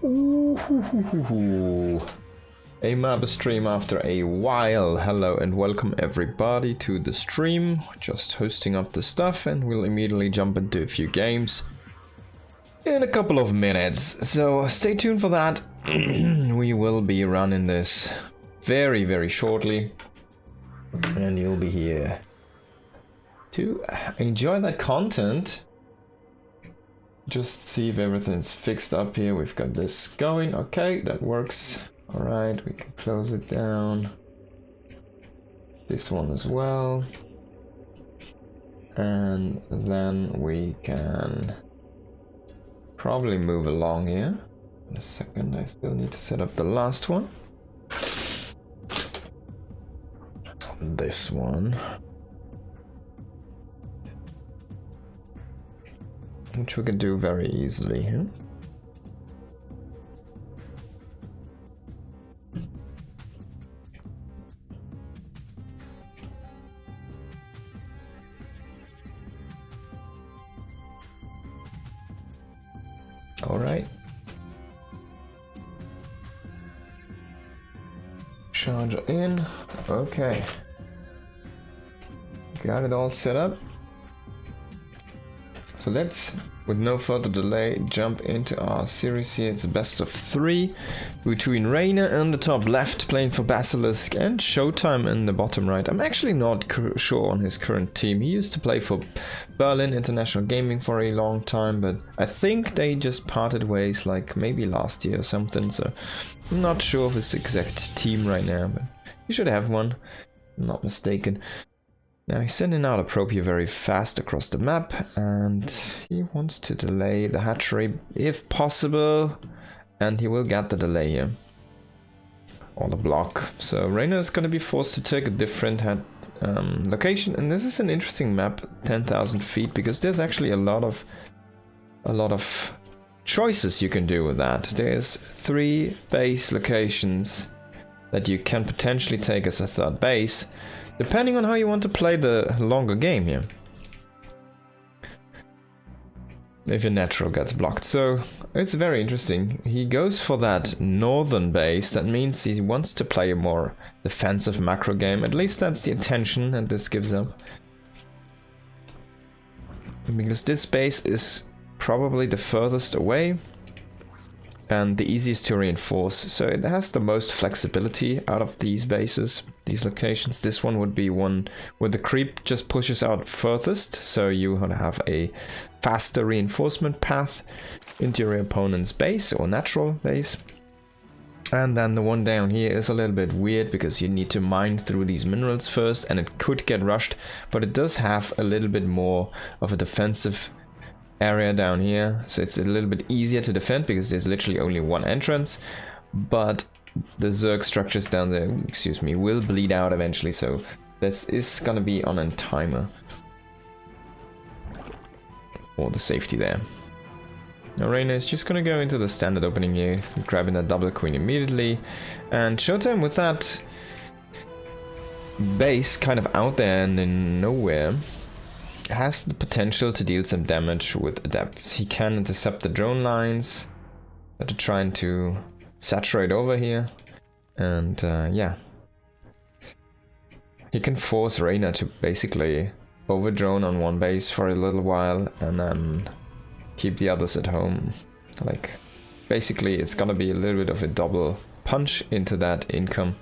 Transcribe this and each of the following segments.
Ooh. A map stream after a while. Hello and welcome everybody to the stream. Just hosting up the stuff and we'll immediately jump into a few games in a couple of minutes. So stay tuned for that. We will be running this very shortly. And you'll be here to enjoy that content. Just see if everything's fixed up here. We've got this going. Okay, that works. Alright, we can close it down. This one as well. And then we can probably move along here. In a second, I still need to set up the last one. This one. Which we can do very easily here. All right. Charger in. Okay. Got it all set up. So let's, with no further delay, jump into our series here. It's a best of 3 between Reina in the top left playing for Basilisk and Showtime in the bottom right. I'm actually not sure on his current team. He used to play for Berlin International Gaming for a long time, but I think they just parted ways like maybe last year or something, so I'm not sure of his exact team right now, but he should have one, if I'm not mistaken. Now he's sending out a probe here very fast across the map, and he wants to delay the hatchery if possible, and he will get the delay here. Or the block. So Reina is going to be forced to take a different location, and this is an interesting map, 10,000 feet, because there's actually a lot of choices you can do with that. There's 3 base locations that you can potentially take as a third base, depending on how you want to play the longer game here. If your natural gets blocked. So it's very interesting. He goes for that northern base. That means he wants to play a more defensive macro game. At least that's the intention that this gives up. Because this base is probably the furthest away and the easiest to reinforce, so it has the most flexibility out of these bases, these locations. This one would be one where the creep just pushes out furthest, so you would have a faster reinforcement path into your opponent's base or natural base. And then the one down here is a little bit weird because you need to mine through these minerals first, and it could get rushed, but it does have a little bit more of a defensive area down here, so it's a little bit easier to defend because there's literally only one entrance, but the Zerg structures down there, excuse me, will bleed out eventually, so this is gonna be on a timer for the safety there. Now Reina is just gonna go into the standard opening here, grabbing that double queen immediately, and Showtime with that base kind of out there and in nowhere has the potential to deal some damage with adepts. He can intercept the drone lines that are trying to saturate over here, and yeah, he can force Reina to basically over drone on one base for a little while and then keep the others at home. Like, basically it's gonna be a little bit of a double punch into that income.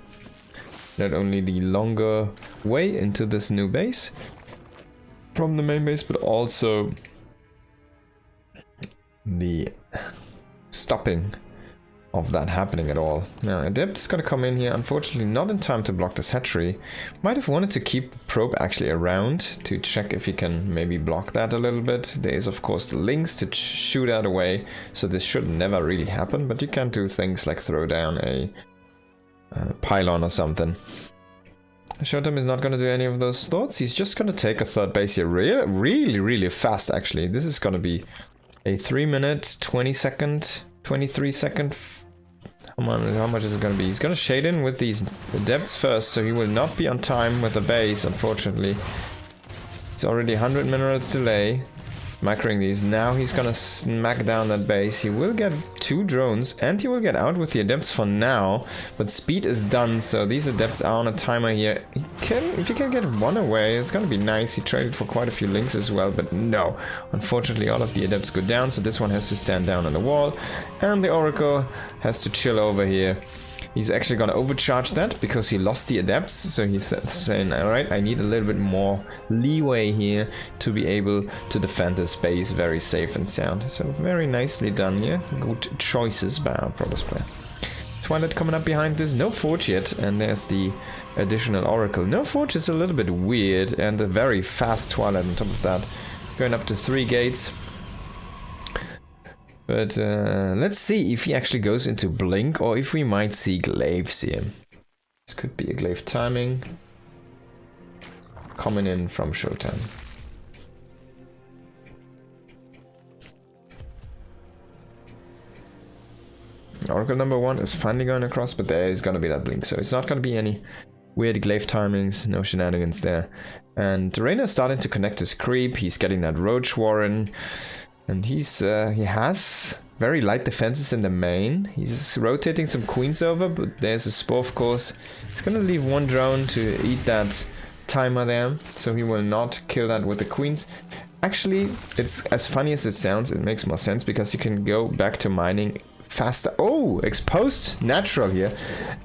Not only the longer way into this new base from the main base, but also the stopping of that happening at all. Now Adept is gonna come in here, unfortunately not in time to block this hatchery. Might have wanted to keep the probe actually around to check if he can maybe block that a little bit. There is of course the links to shoot that away, so this should never really happen, but you can do things like throw down a pylon or something. Showtime is not going to do any of those thoughts. He's just going to take a third base here really fast, actually. This is going to be a 3 minute, 20 second, 23 second. How much is it going to be? He's going to shade in with these adepts first, so he will not be on time with the base, unfortunately. It's already 100 minerals delay. Microing these. Now he's gonna smack down that base. He will get 2 drones and he will get out with the adepts for now. But speed is done, so these adepts are on a timer here. If he can get 1 away, it's gonna be nice. He traded for quite a few links as well, but no. Unfortunately, all of the adepts go down, so this one has to stand down on the wall. And the Oracle has to chill over here. He's actually gonna overcharge that because he lost the adepts, so he's saying, alright, I need a little bit more leeway here to be able to defend this base very safe and sound. So very nicely done here. Good choices by our Protoss player. Twilight coming up behind this, no Forge yet, and there's the additional Oracle. No Forge is a little bit weird, and a very fast Twilight on top of that. Going up to 3 gates. But let's see if he actually goes into Blink or if we might see Glaives here. This could be a Glaive timing. Coming in from Showtime. Oracle number 1 is finally going across, but there is going to be that Blink. So it's not going to be any weird Glaive timings, no shenanigans there. And Reyna's starting to connect his creep. He's getting that Roach Warren. And he has very light defenses in the main. He's rotating some queens over, but there's a Spore, of course. He's gonna leave 1 drone to eat that timer there, so he will not kill that with the queens. Actually, it's as funny as it sounds, it makes more sense because you can go back to mining faster. Oh, exposed natural here,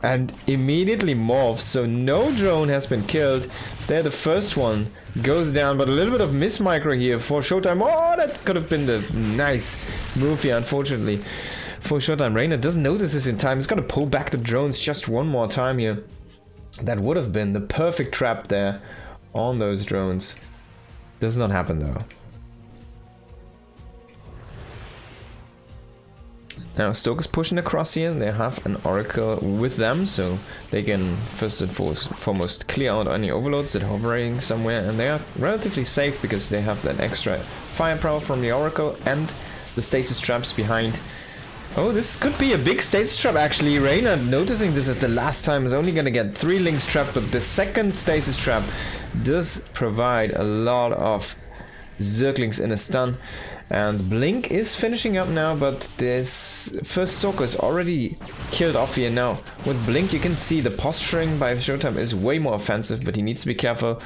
and immediately morphs, so no drone has been killed. There, the first one goes down, but a little bit of miss micro here for Showtime. Oh, that could have been the nice move here, unfortunately. For Showtime, Reyna doesn't notice this in time. He's gonna pull back the drones just 1 more time here. That would have been the perfect trap there on those drones. Does not happen though. Now Stoke is pushing across here. They have an Oracle with them, so they can first and foremost clear out any overloads that are hovering somewhere, and they are relatively safe because they have that extra firepower from the Oracle and the stasis traps behind. Oh, this could be a big stasis trap actually. Reyna, noticing this at the last time, is only gonna get 3 links trapped, but the second stasis trap does provide a lot of Zerglings in a stun. And Blink is finishing up now, but this first Stalker is already killed off here now. With Blink, you can see the posturing by Showtime is way more offensive, but he needs to be careful.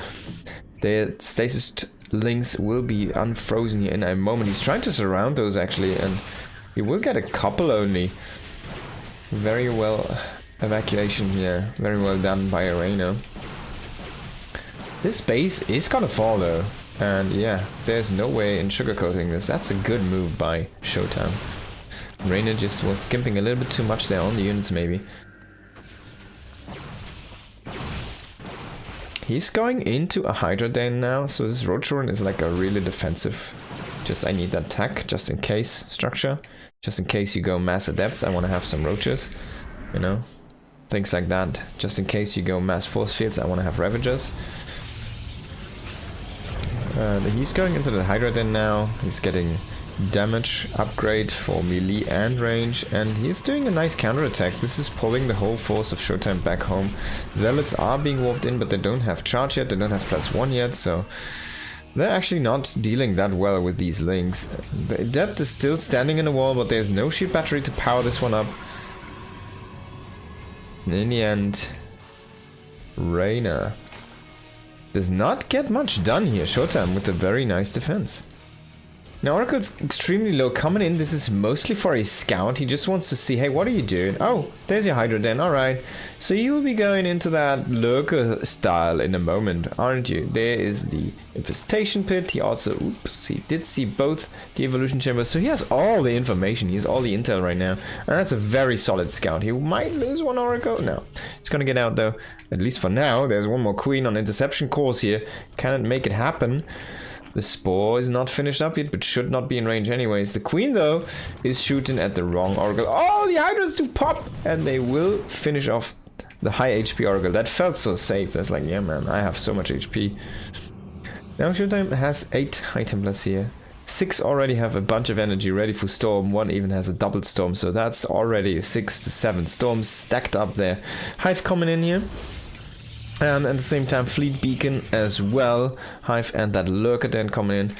The stasis links will be unfrozen here in a moment. He's trying to surround those actually, and he will get a couple only. Very well evacuation here. Very well done by Reyna. This base is gonna fall though. And yeah, there's no way in sugarcoating this. That's a good move by Showtime. Reyna just was skimping a little bit too much there on the units maybe. He's going into a Hydra Den now, so this Roach Warren is like a really defensive, just I need that tech, just in case structure. Just in case you go mass adepts, I want to have some roaches, you know, things like that. Just in case you go mass force fields, I want to have Ravagers. He's going into the Hydra Den now. He's getting damage upgrade for melee and range, and he's doing a nice counterattack. This is pulling the whole force of Showtime back home. Zealots are being warped in, but they don't have charge yet, they don't have +1 yet, so they're actually not dealing that well with these links. The Adept is still standing in the wall, but there's no shield battery to power this one up. And in the end, Reyna does not get much done here. Showtime with a very nice defense. Now Oracle's extremely low coming in. This is mostly for a scout. He just wants to see, hey, what are you doing? Oh, there's your Hydra Den. Alright. So you'll be going into that lurker style in a moment, aren't you? There is the infestation pit. He also, oops, he did see both the evolution chambers. So he has all the information. He has all the intel right now. And that's a very solid scout. He might lose one Oracle. No. He's gonna get out though. At least for now. There's one more queen on interception course here. Cannot make it happen. The Spore is not finished up yet, but should not be in range anyways. The Queen, though, is shooting at the wrong Oracle. Oh, the Hydras do pop! And they will finish off the high HP Oracle. That felt so safe. That's like, yeah, man, I have so much HP. Now Showtime has 8 High Templars here. 6 already have a bunch of energy ready for Storm. 1 even has a double Storm, so that's already 6 to 7 Storms stacked up there. Hive coming in here. And at the same time, Fleet Beacon as well. Hive and that Lurker Den coming in.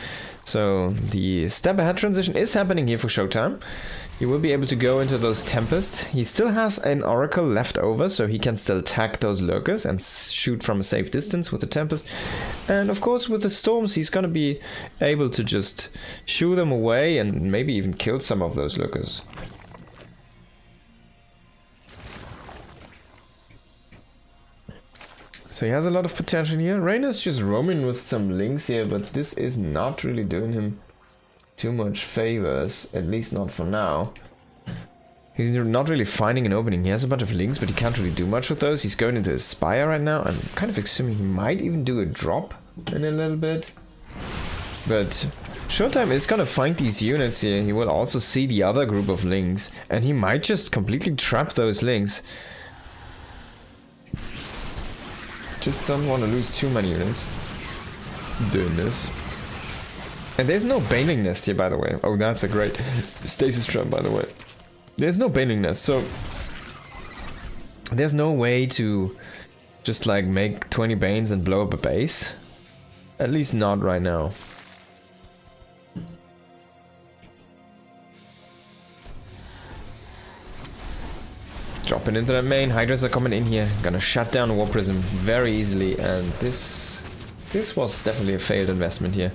So the step ahead transition is happening here for Showtime. He will be able to go into those Tempests. He still has an Oracle left over, so he can still attack those Lurkers and shoot from a safe distance with the Tempest. And of course with the Storms he's gonna be able to just shoo them away and maybe even kill some of those Lurkers. So he has a lot of potential here. Reyna's just roaming with some links here, but this is not really doing him too much favors, at least not for now. He's not really finding an opening. He has a bunch of links, but he can't really do much with those. He's going into his Spire right now. I'm kind of assuming he might even do a drop in a little bit. But Showtime is gonna find these units here. He will also see the other group of links, and he might just completely trap those links. Just don't want to lose too many units doing this. And there's no Baneling Nest here, by the way. Oh, that's a great stasis trap, by the way. There's no Baneling Nest, so there's no way to just like make 20 Banes and blow up a base. At least not right now. Dropping into that main, Hydras are coming in here, gonna shut down War Prism very easily, and this was definitely a failed investment here.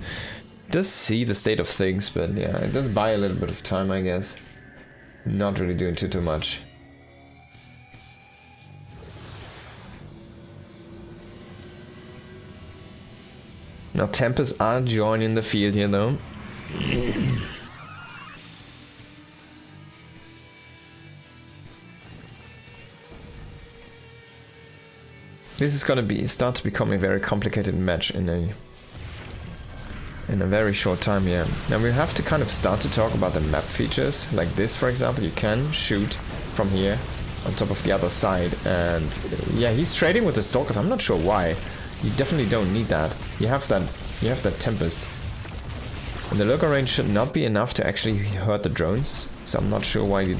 Does see the state of things, but yeah, it does buy a little bit of time, I guess. Not really doing too much. Now Tempests are joining the field here though. This is gonna start to become a very complicated match in a very short time, yeah. Now we have to kind of start to talk about the map features. Like this, for example, you can shoot from here on top of the other side, and yeah, he's trading with the Stalkers. I'm not sure why. You definitely don't need that. You have that Tempest. And the Lurker range should not be enough to actually hurt the drones, so I'm not sure why you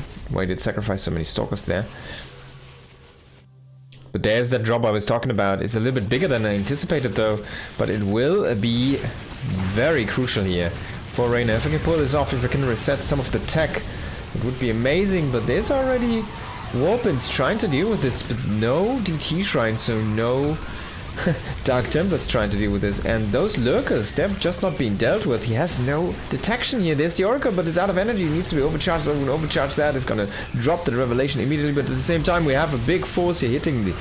did sacrifice so many Stalkers there. But there's that drop I was talking about. It's a little bit bigger than I anticipated though, but it will be very crucial here for Reyna. If I can pull this off, if I can reset some of the tech, it would be amazing. But there's already Warpins trying to deal with this, but no DT Shrine, so no Dark Templars trying to deal with this. And those Lurkers, they're just not being dealt with. He has no detection here. There's the Oracle, but it's out of energy. It needs to be overcharged. So when we overcharge that, it's gonna drop the Revelation immediately. But at the same time, we have a big force here hitting the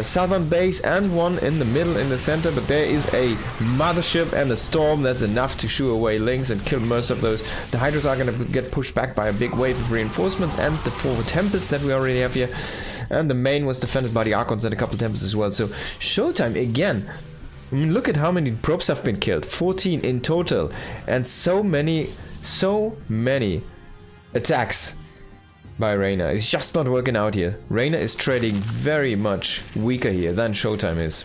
southern base and one in the middle, in the center. But there is a Mothership and a Storm that's enough to shoo away links and kill most of those. The Hydras are gonna get pushed back by a big wave of reinforcements and the 4 Tempests that we already have here. And the main was defended by the Archons and a couple Tempests as well. So Showtime again. I mean, look at how many probes have been killed. 14 in total. And so many attacks by Reyna. It's just not working out here. Reyna is trading very much weaker here than Showtime is.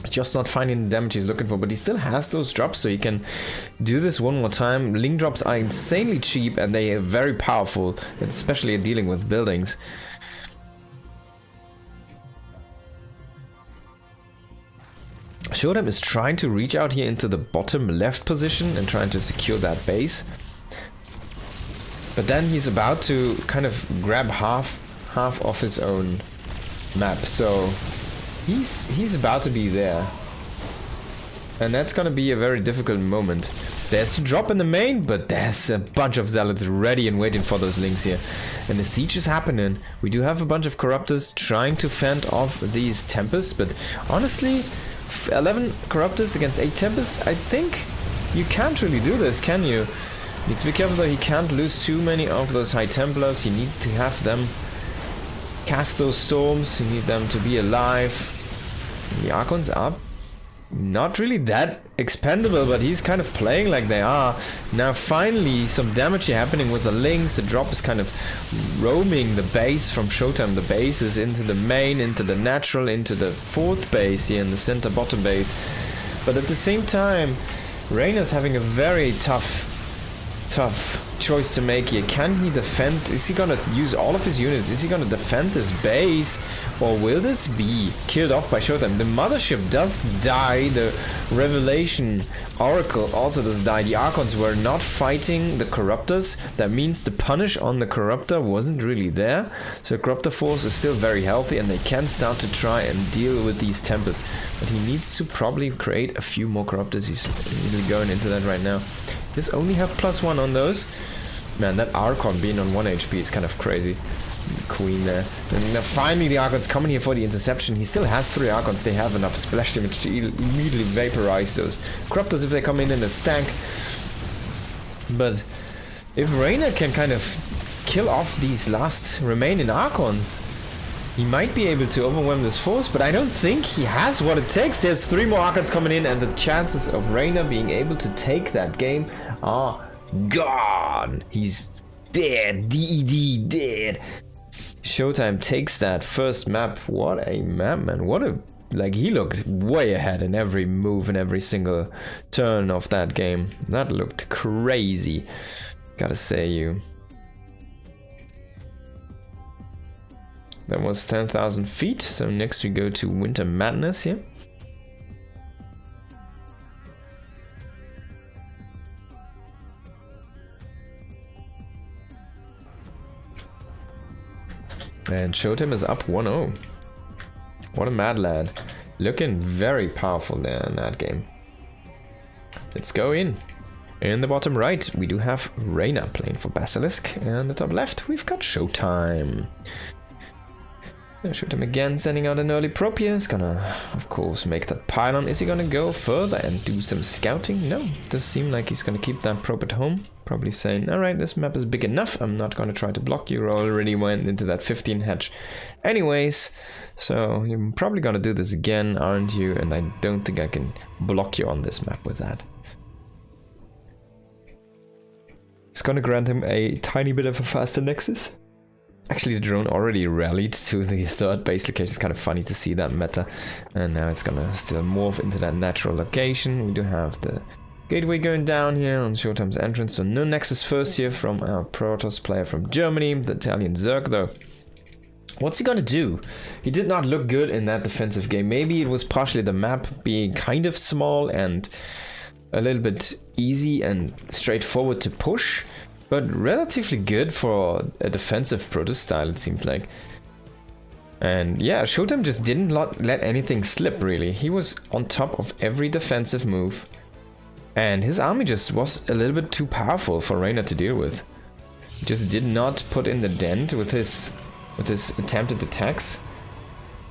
Just not finding the damage he's looking for, but he still has those drops, so he can do this one more time. Link drops are insanely cheap and they are very powerful, especially in dealing with buildings. Showtime is trying to reach out here into the bottom left position and trying to secure that base. But then he's about to kind of grab half of his own map. So he's about to be there. And that's gonna be a very difficult moment. There's a drop in the main, but there's a bunch of Zealots ready and waiting for those links here. And the siege is happening. We do have a bunch of Corruptors trying to fend off these Tempests, but honestly, 11 Corruptors against 8 Tempests, I think you can't really do this, can you? Need to be careful though, he can't lose too many of those High Templars. You need to have them cast those storms, you need them to be alive. And the Archons are not really that expendable, but he's kind of playing like they are. Now finally some damage here happening with the links. The drop is kind of roaming the base from Showtime. The bases into the main, into the natural, into the 4th base here in the center bottom base. But at the same time, Reyna's having a very tough tough choice to make here. Can he defend? Is he gonna use all of his units? Is he gonna defend this base? Or will this be killed off by Showtime? The Mothership does die. The Revelation Oracle also does die. The Archons were not fighting the Corruptors. That means the punish on the Corruptor wasn't really there. So Corruptor force is still very healthy and they can start to try and deal with these Tempests. But he needs to probably create a few more Corruptors. He's really going into that right now. This only have +1 on those. Man, that Archon being on 1 HP is kind of crazy. Queen there. And now finally the Archons coming here for the interception. He still has 3 Archons. They have enough splash damage to immediately vaporize those Corruptors if they come in a stack. But if Reina can kind of kill off these last remaining Archons, he might be able to overwhelm this force, but I don't think he has what it takes. There's 3 more Archons coming in and the chances of Reina being able to take that game are gone. He's dead. DED dead. Showtime takes that first map. What a map, man. What a... Like, he looked way ahead in every move and every single turn of that game. That looked crazy. Gotta say you. That was 10,000 feet. So next we go to Winter Madness here. And Showtime is up 1-0. What a mad lad. Looking very powerful there in that game. Let's go in. In the bottom right, we do have Reina playing for Basilisk. And the top left, we've got Showtime. Showtime again, sending out an early prop here. He's gonna, of course, make that pylon. Is he gonna go further and do some scouting? No, does seem like he's gonna keep that prop at home. Probably saying, alright, this map is big enough. I'm not gonna try to block you. Already went into that 15 hatch anyways. So you're probably gonna do this again, aren't you? And I don't think I can block you on this map with that. It's gonna grant him a tiny bit of a faster nexus. Actually, the drone already rallied to the third base location. It's kind of funny to see that meta. And now it's gonna still morph into that natural location. We do have the gateway going down here on Showtime's entrance. So no nexus first here from our Protoss player from Germany, the Italian Zerg though. What's he gonna do? He did not look good in that defensive game. Maybe it was partially the map being kind of small and a little bit easy and straightforward to push. But relatively good for a defensive Protoss style, it seemed like. And yeah, Showtime just didn't let anything slip, really. He was on top of every defensive move. And his army just was a little bit too powerful for Reina to deal with. He just did not put in the dent with his attempted attacks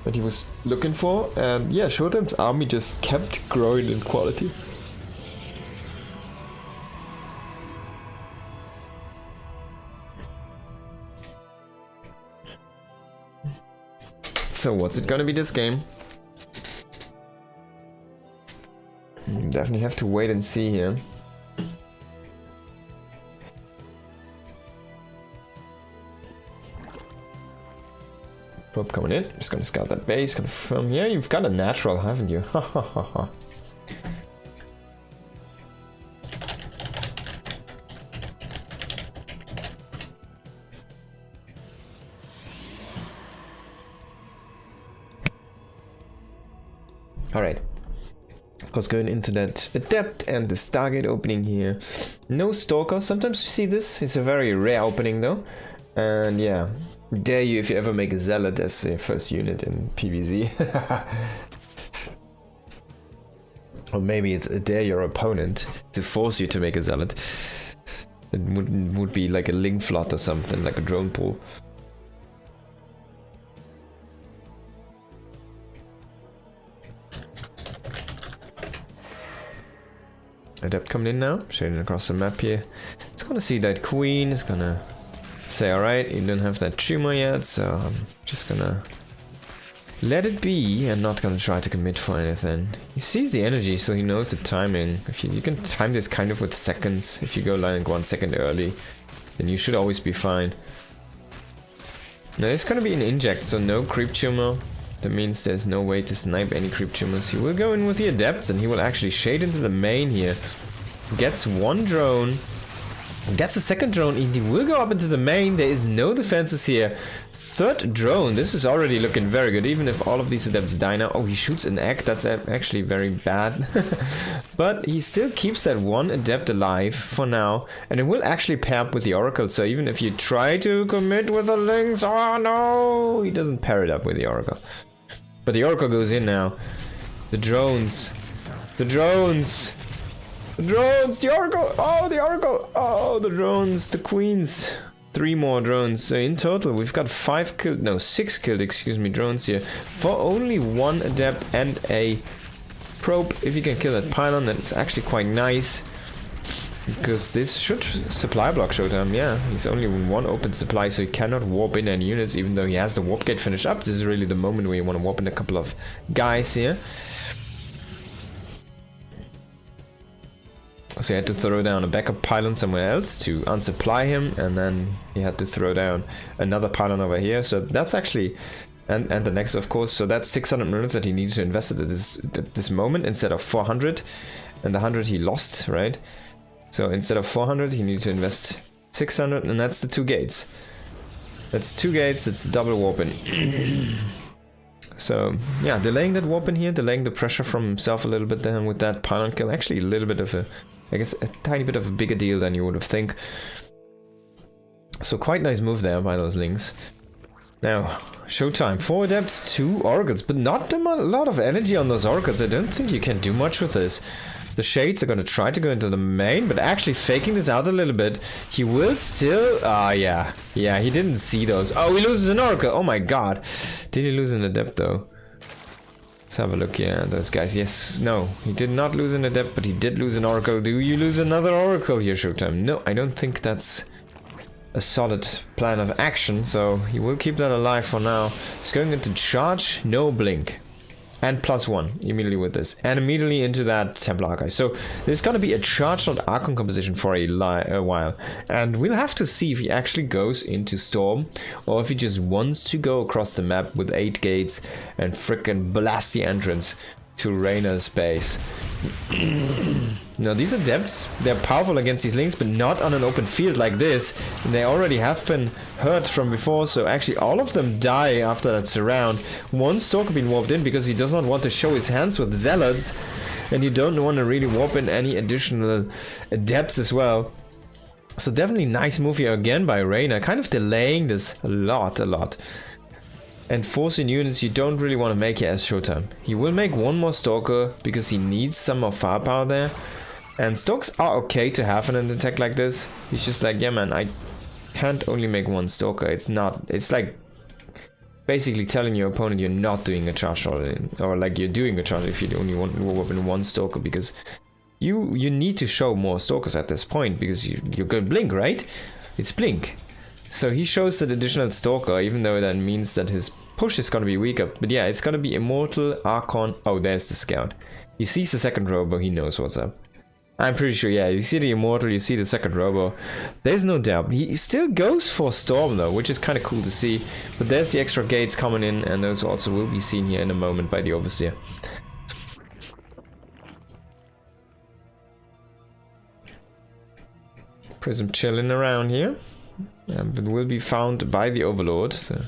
that he was looking for. And yeah, Showtime's army just kept growing in quality. So what's it gonna be this game? Definitely have to wait and see here. Probe coming in. Just gonna scout that base, confirm. Yeah, you've got a natural, haven't you? Ha ha ha ha. Alright, of course going into that Adept and the Stargate opening here. No Stalker, sometimes you see this, it's a very rare opening though. And yeah, dare you if you ever make a Zealot as your first unit in PvZ. Or maybe it's dare your opponent to force you to make a Zealot. It would be like a Link Flood or something, like a drone pool. Adept coming in now, shading across the map here. It's gonna see that Queen, it's gonna say, alright, you don't have that tumor yet, so I'm just gonna let it be and not gonna try to commit for anything. He sees the energy, so he knows the timing. If you can time this kind of with seconds. If you go like 1 second early, then you should always be fine. Now it's gonna be an inject, so no creep tumor. That means there's no way to snipe any creep tumors. He will go in with the Adepts and he will actually shade into the main here. Gets 1 drone. Gets a second drone, he will go up into the main, there is no defenses here. Third drone, this is already looking very good, even if all of these adepts die now. Oh, he shoots an egg, that's actually very bad. But he still keeps that one adept alive for now, and it will actually pair up with the Oracle, so even if you try to commit with the Lynx, oh no, he doesn't pair it up with the Oracle. But the Oracle goes in now. The drones, the drones, the drones, the Oracle, oh the Oracle, oh the drones, the queens. 3 more drones. So in total, we've got 5 killed, no, 6 killed, excuse me, drones here. For only 1 adept and a probe. If you can kill that pylon, that's actually quite nice. Because this should supply block Showtime, yeah. He's only in 1 open supply, so he cannot warp in any units, even though he has the warp gate finished up. This is really the moment where you want to warp in a couple of guys here. So he had to throw down a backup pylon somewhere else to unsupply him, and then he had to throw down another pylon over here. So that's actually, and the next of course, so that's 600 millions that he needed to invest at this moment instead of 400, and the 100 he lost, right? So instead of 400 he needed to invest 600, and that's the 2 gates. That's 2 gates, it's double warping. So yeah, delaying that warp in here, delaying the pressure from himself a little bit then with that pylon kill, actually a little bit of a, I guess a tiny bit of a bigger deal than you would have think. So quite nice move there by those Lynx. Now, Showtime, 4 adepts, 2 oracles, but not a lot of energy on those oracles. I don't think you can do much with this. The Shades are going to try to go into the main, but actually faking this out a little bit. He will still, yeah, he didn't see those. Oh, he loses an oracle, oh my god. Did he lose an adept though? Let's have a look here at those guys. Yes, no, he did not lose an adept, but he did lose an oracle. Do you lose another oracle here, Showtime? No, I don't think that's a solid plan of action, so he will keep that alive for now. He's going into charge, no blink. And +1 immediately with this, and immediately into that Templar Archive. So there's gonna be a charged not Archon composition for a while, and we'll have to see if he actually goes into Storm, or if he just wants to go across the map with 8 gates and frickin' blast the entrance to Reyna's base. Now these adepts, they're powerful against these Lynx, but not on an open field like this. And they already have been hurt from before, so actually all of them die after that surround. 1 Stalker been warped in because he does not want to show his hands with Zealots, and you don't want to really warp in any additional adepts as well. So definitely nice move here again by Reyna, kind of delaying this a lot. And forcing units you don't really want to make here as Showtime. He will make 1 more Stalker because he needs some more firepower there. And Stalkers are okay to have in an attack like this. He's just like, yeah man, I can't only make 1 Stalker. It's like basically telling your opponent you're not doing a charge or like you're doing a charge if you only want to open 1 Stalker, because you need to show more Stalkers at this point because you're going blink, right? It's blink. So he shows that additional Stalker, even though that means that his push is gonna be weaker. But yeah, it's gonna be Immortal, Archon. Oh, there's the Scout. He sees the second Robo, he knows what's up. I'm pretty sure, yeah, you see the Immortal, you see the second Robo. There's no doubt. He still goes for Storm though, which is kind of cool to see. But there's the extra gates coming in, and those also will be seen here in a moment by the Overseer. Prism chilling around here. But will be found by the Overlord, so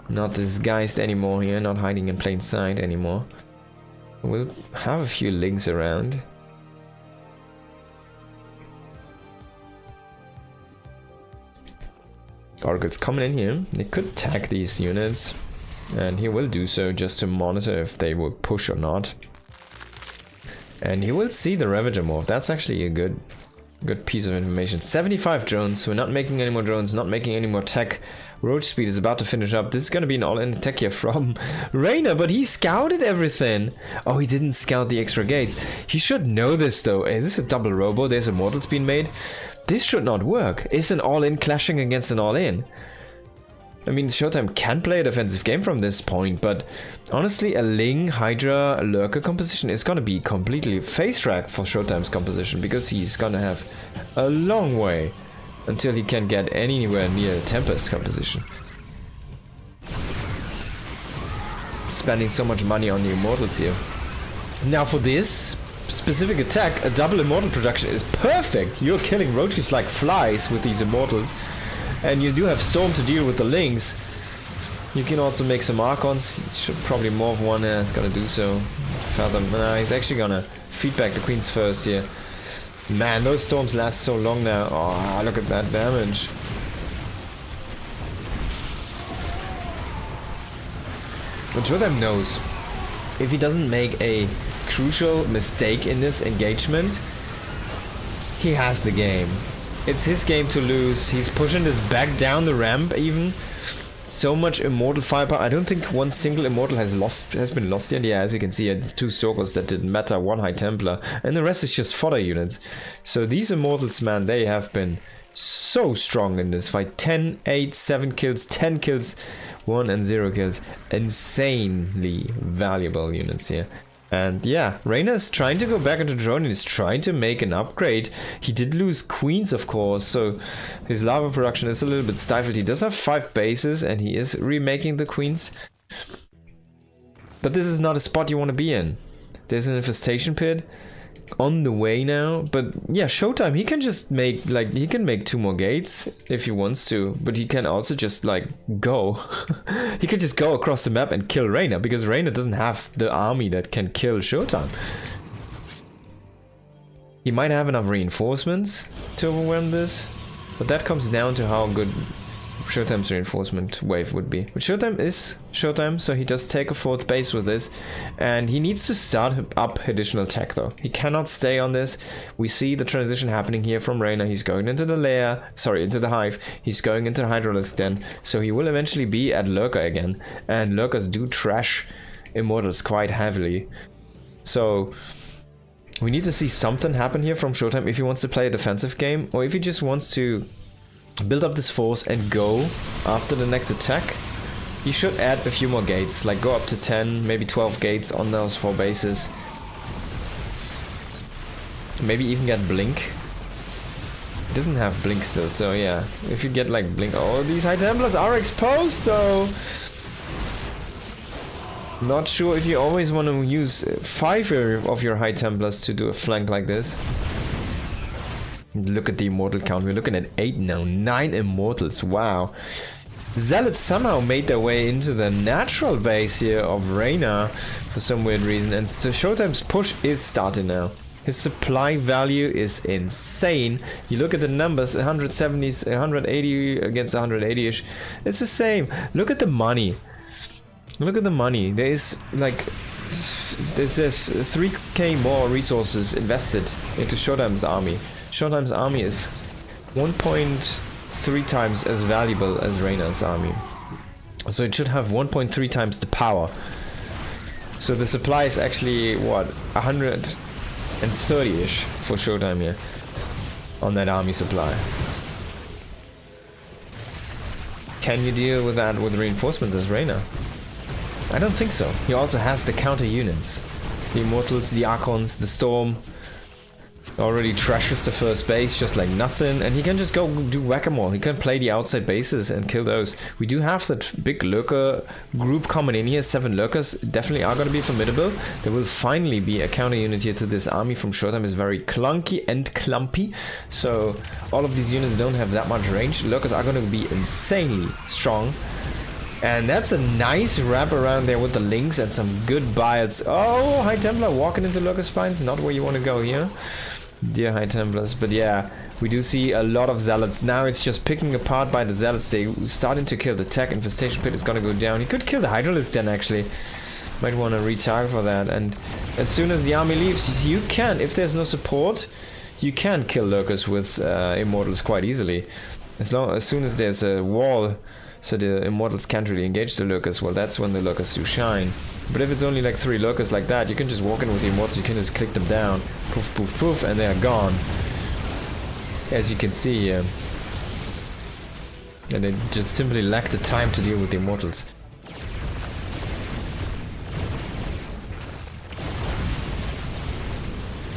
not disguised anymore here, not hiding in plain sight anymore. We'll have a few Lynx around. Oracle's coming in here. They could tag these units, and he will do so just to monitor if they will push or not. And he will see the Ravager morph. That's actually a good piece of information. 75 drones. We're not making any more drones, not making any more tech. Roach speed is about to finish up. This is going to be an all-in attack here from Reyna, but he scouted everything. Oh, he didn't scout the extra gates. He should know this though. Is this a double Robo? There's Immortals being made. This should not work. It's an all-in clashing against an all-in. I mean, Showtime can play a defensive game from this point, but honestly, a Ling, Hydra, Lurker composition is gonna be completely face track for Showtime's composition, because he's gonna have a long way until he can get anywhere near Tempest composition. Spending so much money on the Immortals here. Now for this, specific attack, a double immortal production is perfect. You're killing roaches like flies with these immortals. And you do have Storm to deal with the Lynx. You can also make some Archons. You should probably morph one, it's gonna do so. Fathom, he's actually gonna feed back the Queens first here. Man, those storms last so long now. Oh, look at that damage. But Shotem knows, if he doesn't make a crucial mistake in this engagement, he has the game. It's his game to lose. He's pushing this back down the ramp even. So much immortal firepower. I don't think one single immortal has been lost yet. Yeah, as you can see, it's 2 Stalkers that didn't matter, 1 High Templar, and the rest is just fodder units. So these immortals, man, they have been so strong in this fight. 10, 8, 7 kills, 10 kills, 1 and 0 kills. Insanely valuable units here. And yeah, Reyna is trying to go back into drone and is trying to make an upgrade. He did lose Queens, of course, so his lava production is a little bit stifled. He does have 5 bases and he is remaking the Queens. But this is not a spot you want to be in. There's an infestation pit on the way now, but yeah, Showtime, he can just make, like, he can make 2 more gates if he wants to, but he can also just, like, go. He could just go across the map and kill Reyna, because Reyna doesn't have the army that can kill Showtime. He might have enough reinforcements to overwhelm this, but that comes down to how good Showtime's reinforcement wave would be. But Showtime is Showtime, so he does take a 4th base with this, and he needs to start up additional tech though. He cannot stay on this. We see the transition happening here from Reyna. He's going into the lair, sorry, into the hive. He's going into Hydralisk then, so he will eventually be at Lurker again, and Lurkers do trash Immortals quite heavily. So we need to see something happen here from Showtime if he wants to play a defensive game, or if he just wants to build up this force and go after the next attack. He should add a few more gates, like go up to 10, maybe 12 gates on those 4 bases. Maybe even get Blink. It doesn't have Blink still, so yeah. If you get like Blink... Oh, these High Templars are exposed though! Not sure if you always want to use 5 of your High Templars to do a flank like this. Look at the immortal count. We're looking at 8 now. 9 immortals. Wow. Zealots somehow made their way into the natural base here of Reyna for some weird reason. And so Showtime's push is starting now. His supply value is insane. You look at the numbers, 170s, 180 against 180-ish. It's the same. Look at the money. Look at the money. There is like... There's 3k more resources invested into Showtime's army. Showtime's army is 1.3 times as valuable as Reyna's army. So it should have 1.3 times the power. So the supply is actually, what, 130-ish for Showtime here on that army supply. Can you deal with that with reinforcements as Reyna? I don't think so. He also has the counter units. The Immortals, the Archons, the Storm. Already trashes the first base just like nothing, and he can just go do whack-a-mole. He can play the outside bases and kill those. We do have that big lurker group coming in here. 7 lurkers definitely are going to be formidable. There will finally be a counter unit here to this army from Showtime. Is very clunky and clumpy, so all of these units don't have that much range. Lurkers are going to be insanely strong. And that's a nice wrap around there with the links and some good bites. Oh, High Templar walking into Lurker Spines. Not where you want to go here, dear High Templars. But yeah, we do see a lot of Zealots. Now it's just picking apart by the Zealots. They starting to kill the tech. Infestation Pit is going to go down. He could kill the Hydralisk then, actually. Might want to retarget for that. And as soon as the army leaves, you can, if there's no support, you can kill Lurkers with Immortals quite easily. As soon as there's a wall, so the Immortals can't really engage the Lurkers, well, that's when the Lurkers do shine. But if it's only like 3 Lurkers like that, you can just walk in with the Immortals, you can just click them down, poof, poof, poof, and they're gone. As you can see here. And they just simply lack the time to deal with the Immortals.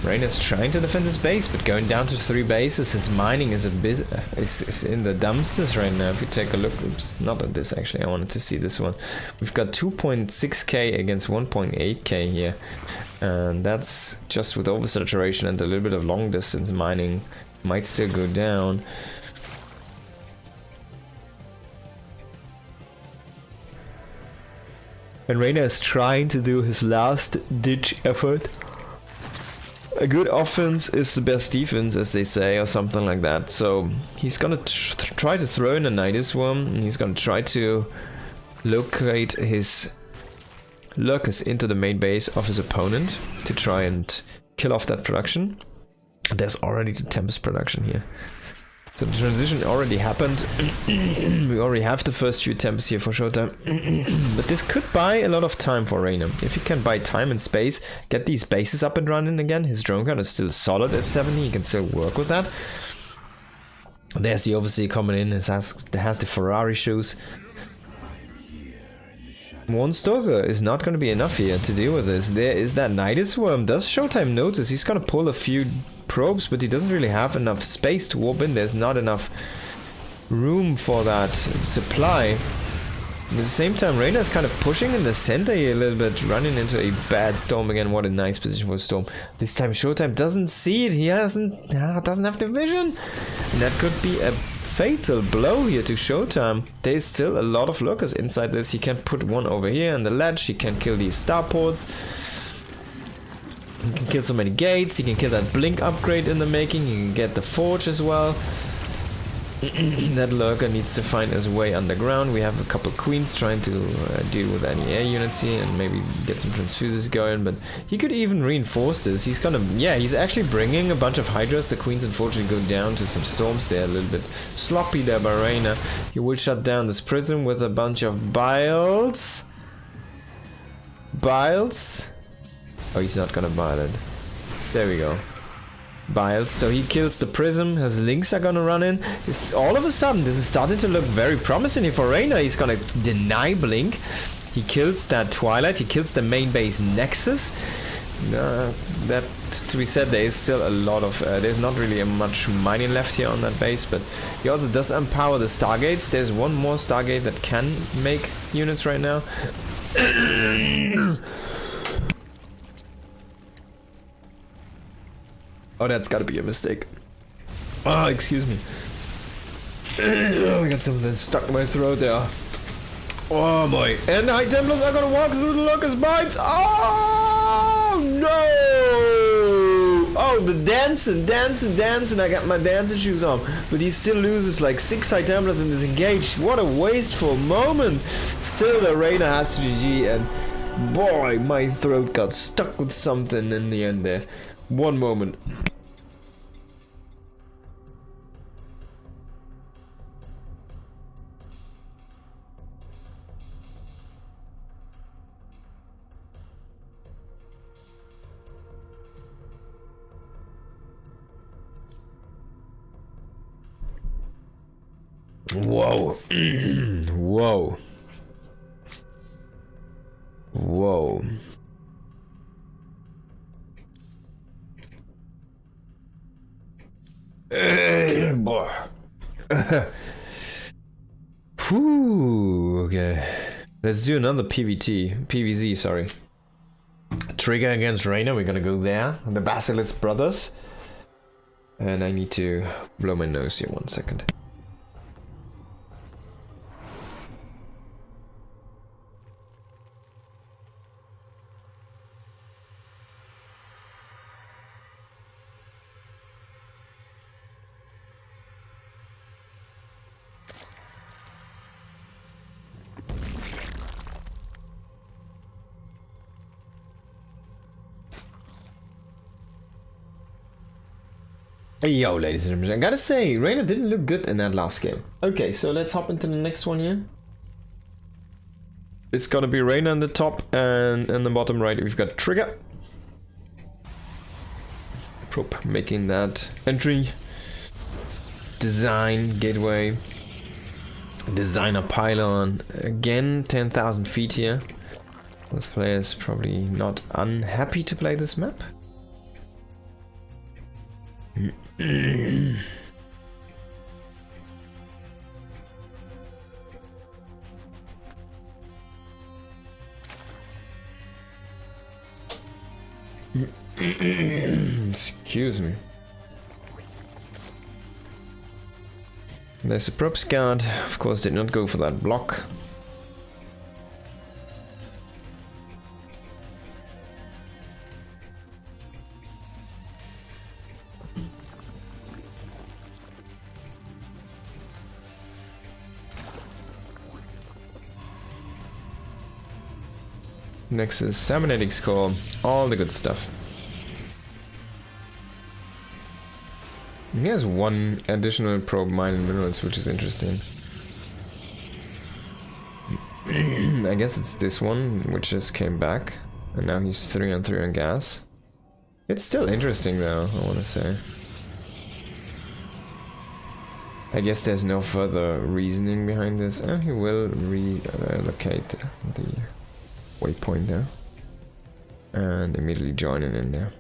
Reyna's trying to defend his base, but going down to 3 bases. His mining is is in the dumpsters right now. If you take a look, oops, not at this actually. I wanted to see this one. We've got 2.6k against 1.8k here, and that's just with oversaturation and a little bit of long distance mining. Might still go down. And Reyna is trying to do his last ditch effort. A good offense is the best defense, as they say, or something like that. So he's gonna try to throw in a Nidus Worm, and he's gonna try to locate his lurkers into the main base of his opponent to try and kill off that production. There's already the Tempest production here. So the transition already happened. We already have the first few Tempests here for Showtime. But this could buy a lot of time for Reyna. If he can buy time and space, get these bases up and running again. His drone count is still solid at 70. He can still work with that. There's the Overseer coming in. It has the Ferrari shoes. One Stalker is not going to be enough here to deal with this. There is that Nidus Worm. Does Showtime notice? He's going to pull a few probes, but he doesn't really have enough space to warp in. There's not enough room for that supply. At the same time, Reyna is kind of pushing in the center here a little bit, running into a bad Storm again. What a nice position for Storm. This time Showtime doesn't see it. He doesn't have the vision. And that could be a fatal blow here to Showtime. There's still a lot of lurkers inside this. He can put one over here on the ledge. He can kill these starports. He can kill so many gates. He can kill that blink upgrade in the making. He can get the forge as well. That lurker needs to find his way underground. We have a couple queens trying to deal with any air units here and maybe get some transfuses going, but he could even reinforce this. He's gonna, yeah, he's actually bringing a bunch of hydras. The queens unfortunately go down to some storms there, a little bit sloppy there by Reyna. He will shut down this prism with a bunch of biles. Oh, he's not gonna bile it. There we go. Biles, so he kills the prism. His links are gonna run in. All of a sudden, this is starting to look very promising here for Reyna. He's gonna deny blink. He kills that Twilight. He kills the main base Nexus. That to be said, there is still a lot of. There's not really much mining left here on that base, but he also does empower the Stargates. There's one more Stargate that can make units right now. Oh, that's gotta be a mistake. Oh, excuse me. I got something stuck in my throat there. Oh boy. And the High Templars are gonna walk through the Locust Bites. Oh no! Oh, the dancing. I got my dancing shoes on. But he still loses like 6 High Templars in this engage. What a wasteful moment. Still, the Reyna has to GG, and boy, my throat got stuck with something in the end there. One moment. Whoa. Whoa. Whoa. Boy. Whew, okay. Let's do another PVZ, sorry. Trigger against Reyna, we're gonna go there. The Basilisk Brothers. And I need to blow my nose here 1 second. Yo, ladies and gentlemen, I gotta say, Reyna didn't look good in that last game. Okay, so let's hop into the next one here. It's gonna be Reyna in the top, and in the bottom right we've got Trigger. Probe making that entry. Design, gateway. Designer pylon. Again, 10,000 feet here. This player is probably not unhappy to play this map. Excuse me. There's a props guard. Of course, did not go for that block. Next is cybernetic score, all the good stuff. He has one additional probe mine in minerals, which is interesting. I guess it's this one, which just came back, and now he's 3 on 3 on gas. It's still interesting though, I want to say. I guess there's no further reasoning behind this. Oh, he will relocate the waypoint there and immediately join it in there.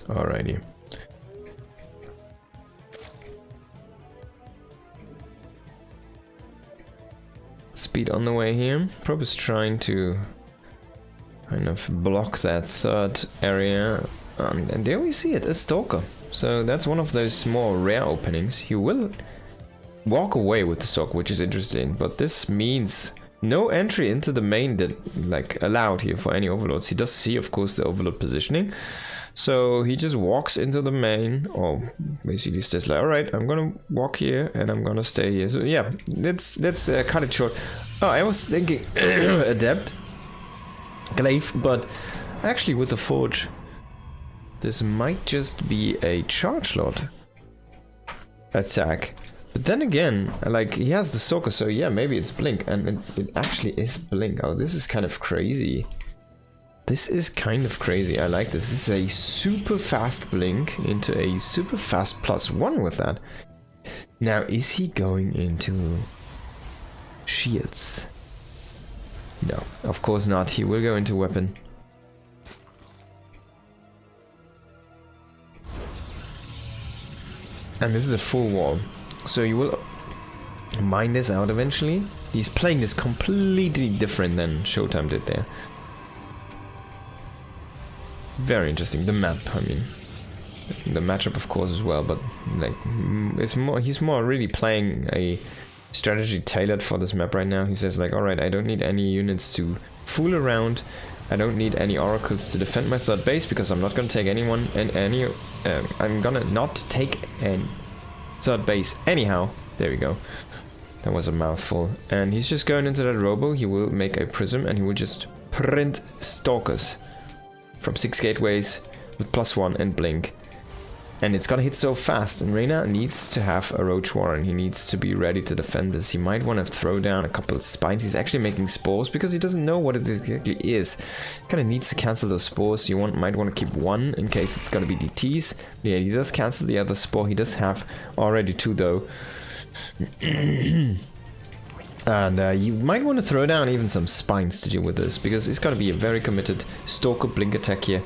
Alrighty. Speed on the way here. Probe is trying to kind of block that third area, and there we see it, a stalker. So that's one of those more rare openings. He will walk away with the stalker, which is interesting, but this means no entry into the main that allowed here for any overlords. He does see, of course, the overlord positioning, so he just walks into the main, or basically says like, all right, I'm gonna walk here and I'm gonna stay here. So yeah, let's cut it short. Oh, I was thinking adept glaive, but actually with the forge, this might just be a charge lord attack. But then again, like, he has the stalker, so yeah, maybe it's blink, and it actually is blink. Oh, this is kind of crazy. This is kind of crazy. I like this. This is a super fast blink into a super fast +1 with that. Now, is he going into shields? No, of course not. He will go into weapon. And this is a full wall. So you will mine this out eventually. He's playing this completely different than Showtime did there. Very interesting. The map, I mean. The matchup, of course, as well, but like, he's more really playing a strategy tailored for this map right now. He says like, alright, I don't need any units to fool around. I don't need any oracles to defend my third base, because I'm not gonna take anyone and I'm gonna not take a third base anyhow. There we go. That was a mouthful. And he's just going into that robo. He will make a prism and he will just print stalkers from 6 gateways with +1 and blink. And it's gonna hit so fast, and Reyna needs to have a Roach Warren. He needs to be ready to defend this. He might want to throw down a couple of spines. He's actually making spores because he doesn't know what it exactly is. Kind of needs to cancel those spores. You might want to keep one in case it's gonna be DTs. Yeah, he does cancel the other spore. He does have already 2 though. And you might want to throw down even some spines to deal with this, because it's gonna be a very committed Stalker Blink attack here.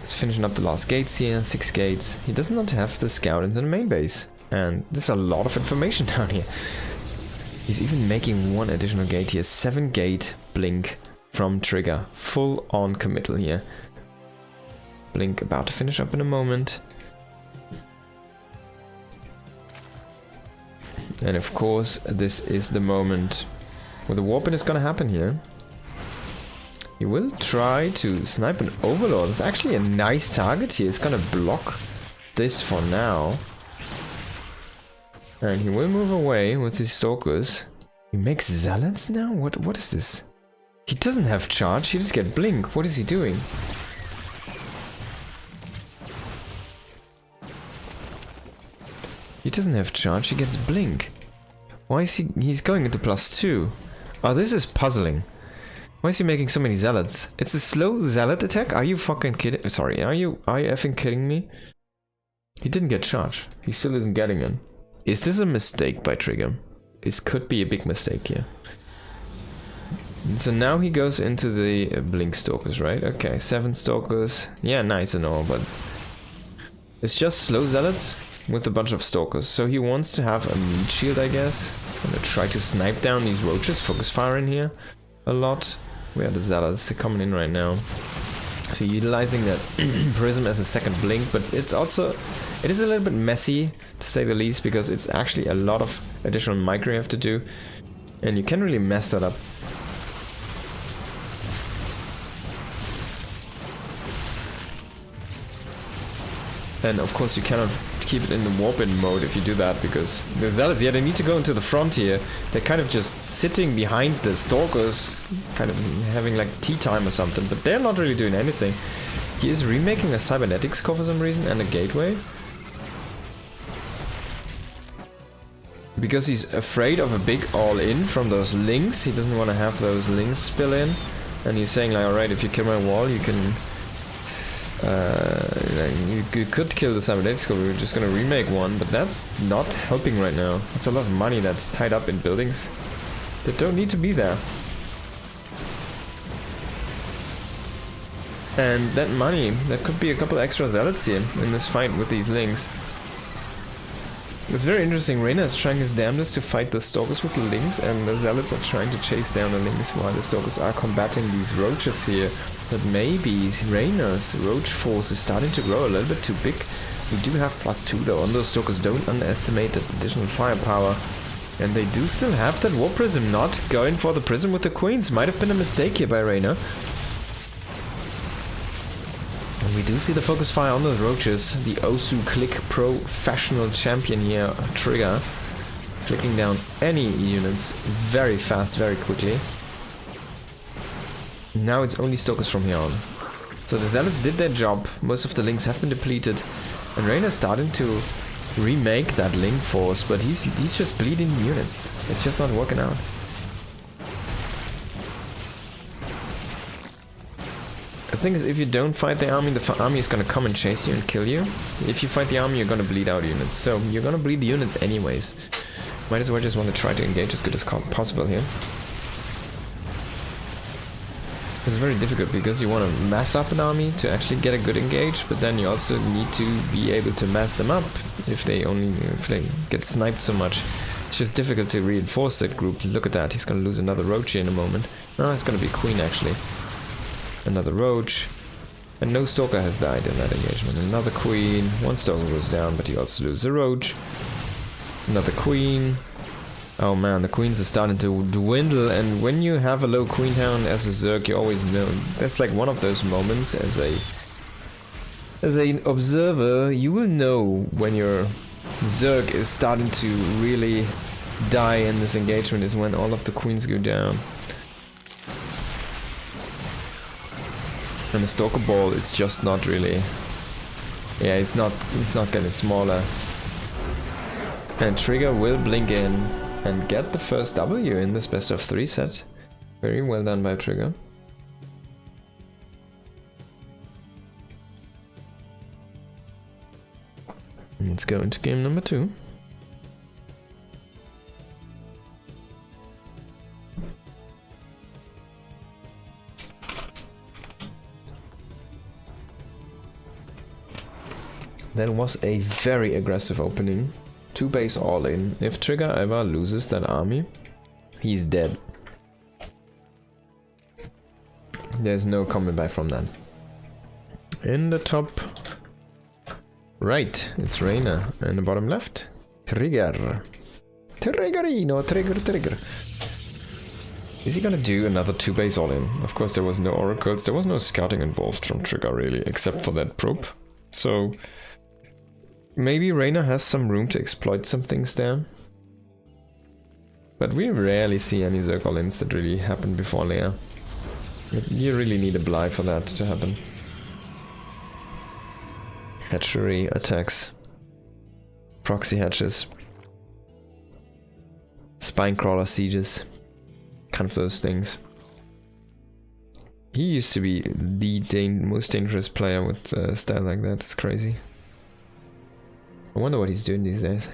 Finishing up the last gates here, 6 gates. He does not have the scout into the main base, and there's a lot of information down here. He's even making 1 additional gate here, 7 gate blink from trigger, full on committal here. Blink about to finish up in a moment. And of course, this is the moment where the warping is gonna happen here. He will try to snipe an overlord. It's actually a nice target here. It's gonna block this for now. And he will move away with his stalkers. He makes zealots now? What is this? He doesn't have charge, he just get blink. What is he doing? He doesn't have charge, he gets blink. Why is he's going into +2? Oh, this is puzzling. Why is he making so many zealots? It's a slow zealot attack? Are you fucking kidding? Sorry, are you effing kidding me? He didn't get charge. He still isn't getting it. Is this a mistake by Trigger? This could be a big mistake here. So now he goes into the Blink Stalkers, right? Okay, 7 Stalkers. Yeah, nice and all, but it's just slow Zealots with a bunch of Stalkers. So he wants to have a meat shield, I guess. I'm gonna try to snipe down these roaches, focus fire in here a lot. Where are the Zealots? They're coming in right now. So utilizing that Prism as a second blink, but it's also, it is a little bit messy to say the least, because it's actually a lot of additional micro you have to do, and you can really mess that up. And of course you cannot keep it in the warp-in mode if you do that, because the Zealots, yeah, they need to go into the front here. They're kind of just sitting behind the Stalkers, kind of having like tea time or something, but they're not really doing anything. He is remaking a Cybernetics core for some reason and a Gateway. Because he's afraid of a big all-in from those links. He doesn't want to have those links spill in. And he's saying like, alright, if you kill my wall, you can... you could kill the Cybernetics core, we're just gonna remake one, but that's not helping right now. It's a lot of money that's tied up in buildings that don't need to be there. And that money, that could be a couple extra Zealots here in this fight with these links. It's very interesting. Reyna is trying his damnedest to fight the Stalkers with the links, and the Zealots are trying to chase down the links while the Stalkers are combating these roaches here. But maybe Reyna's roach force is starting to grow a little bit too big. We do have +2 though on those Stalkers. Don't underestimate the additional firepower. And they do still have that War Prism. Not going for the Prism with the Queens might have been a mistake here by Reyna. And we do see the focus fire on those roaches. The Osu Click professional champion here, Trigger, clicking down any units very fast, very quickly. Now it's only Stalkers from here on. So the Zealots did their job. Most of the links have been depleted, and Reyna's starting to remake that link force, but he's just bleeding units. It's just not working out. The thing is, if you don't fight the army is gonna come and chase you and kill you. If you fight the army, you're gonna bleed out units. So you're gonna bleed the units anyways. Might as well just want to try to engage as good as possible here. It's very difficult because you want to mass up an army to actually get a good engage, but then you also need to be able to mass them up if they get sniped so much. It's just difficult to reinforce that group. Look at that, he's gonna lose another roach in a moment. No, it's gonna be Queen actually. Another roach, and no Stalker has died in that engagement. Another Queen, one Stalker goes down, but he also loses a roach. Another Queen. Oh man, the Queens are starting to dwindle, and when you have a low Queen count as a Zerg, you always know. That's like one of those moments as an observer, you will know when your Zerg is starting to really die in this engagement is when all of the Queens go down. And the Stalker ball is just not really... Yeah, it's not getting smaller. And Trigger will blink in and get the first W in this best of 3 set. Very well done by Trigger. Let's go into game number 2. That was a very aggressive opening. 2 base all in. If Trigger ever loses that army, he's dead. There's no coming back from that. In the top right, it's Reyna. In the bottom left, Trigger. Triggerino, Trigger. Is he gonna do another 2 base all in? Of course there was no oracles, there was no scouting involved from Trigger really, except for that probe. So... maybe Reyna has some room to exploit some things there. But we rarely see any Zerg all-ins that really happen before layer. You really need a Bly for that to happen. Hatchery attacks. Proxy hatches. Spinecrawler sieges. Kind of those things. He used to be the most dangerous player with a style like that. It's crazy. I wonder what he's doing these days.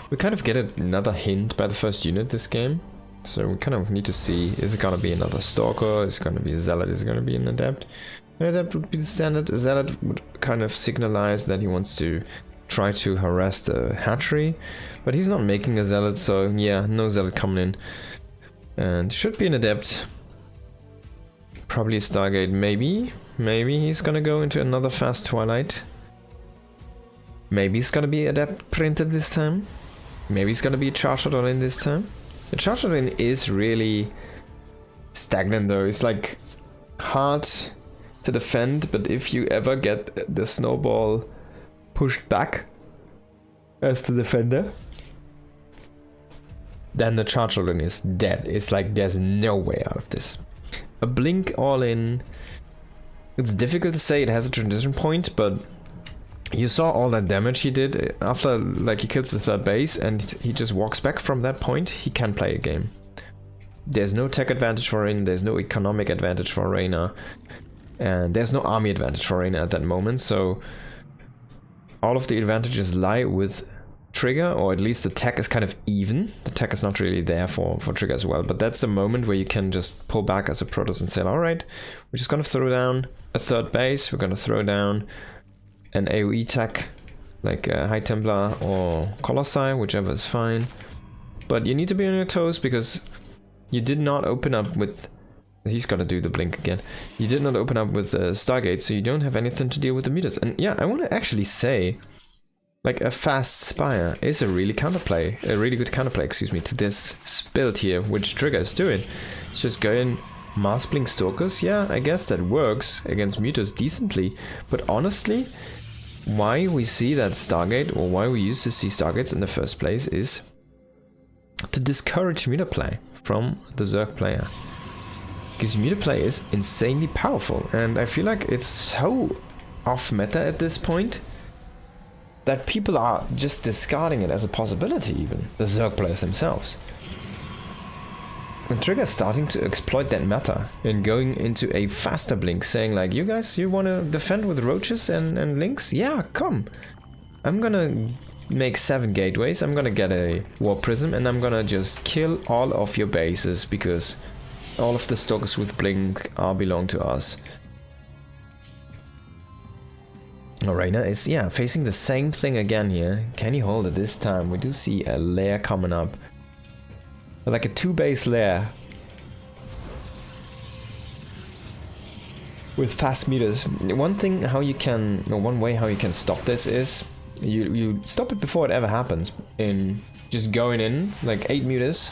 We kind of get another hint by the first unit this game. So we kind of need to see, is it gonna be another Stalker, is it gonna be a Zealot, is it gonna be an Adept? An Adept would be the standard, a Zealot would kind of signalize that he wants to try to harass the hatchery. But he's not making a Zealot, so yeah, no Zealot coming in. And should be an Adept. Probably a Stargate, maybe. Maybe he's gonna go into another fast Twilight. Maybe it's gonna be Adept printed this time. Maybe it's gonna be a Charged All-In this time. The Charged All-In is really stagnant though. It's like hard to defend, but if you ever get the snowball pushed back as the defender, then the Charged All-In is dead. It's like there's no way out of this. A Blink All-In, it's difficult to say, it has a transition point, but you saw all that damage he did after, like, he kills the third base and he just walks back from that point. He can play a game. There's no tech advantage for Reina, there's no economic advantage for Reina, and there's no army advantage for Reina at that moment, so all of the advantages lie with Trigger, or at least the tech is kind of even. The tech is not really there for Trigger as well, but that's the moment where you can just pull back as a Protoss and say, alright, we're just gonna throw down a third base, we're gonna throw down an AoE tech, like High Templar or Colossi, whichever is fine. But you need to be on your toes because you did not open up with... He's gonna do the blink again. You did not open up with Stargate, so you don't have anything to deal with the meters. And yeah, I want to actually say, like, a fast Spire is a really counterplay, a really good counterplay, excuse me, to this build here, which Trigger is doing. It's just going Mass Blink Stalkers. Yeah, I guess that works against meters decently, but honestly, why we see that Stargate, or why we used to see Stargates in the first place, is to discourage meter play from the Zerg player. Because meter play is insanely powerful, and I feel like it's so off meta at this point that people are just discarding it as a possibility, even the Zerg players themselves. And Trigger's starting to exploit that meta and going into a faster blink, saying like, you guys, you want to defend with roaches and links? Yeah, come. I'm gonna make 7 gateways, I'm gonna get a War Prism, and I'm gonna just kill all of your bases, because all of the stalkers with blink belong to us. Reina is, yeah, facing the same thing again here. Can he hold it this time? We do see a lair coming up. Like a 2-base lair with fast meters. One thing how you can, or one way how you can stop this is you stop it before it ever happens in just going in like 8 meters.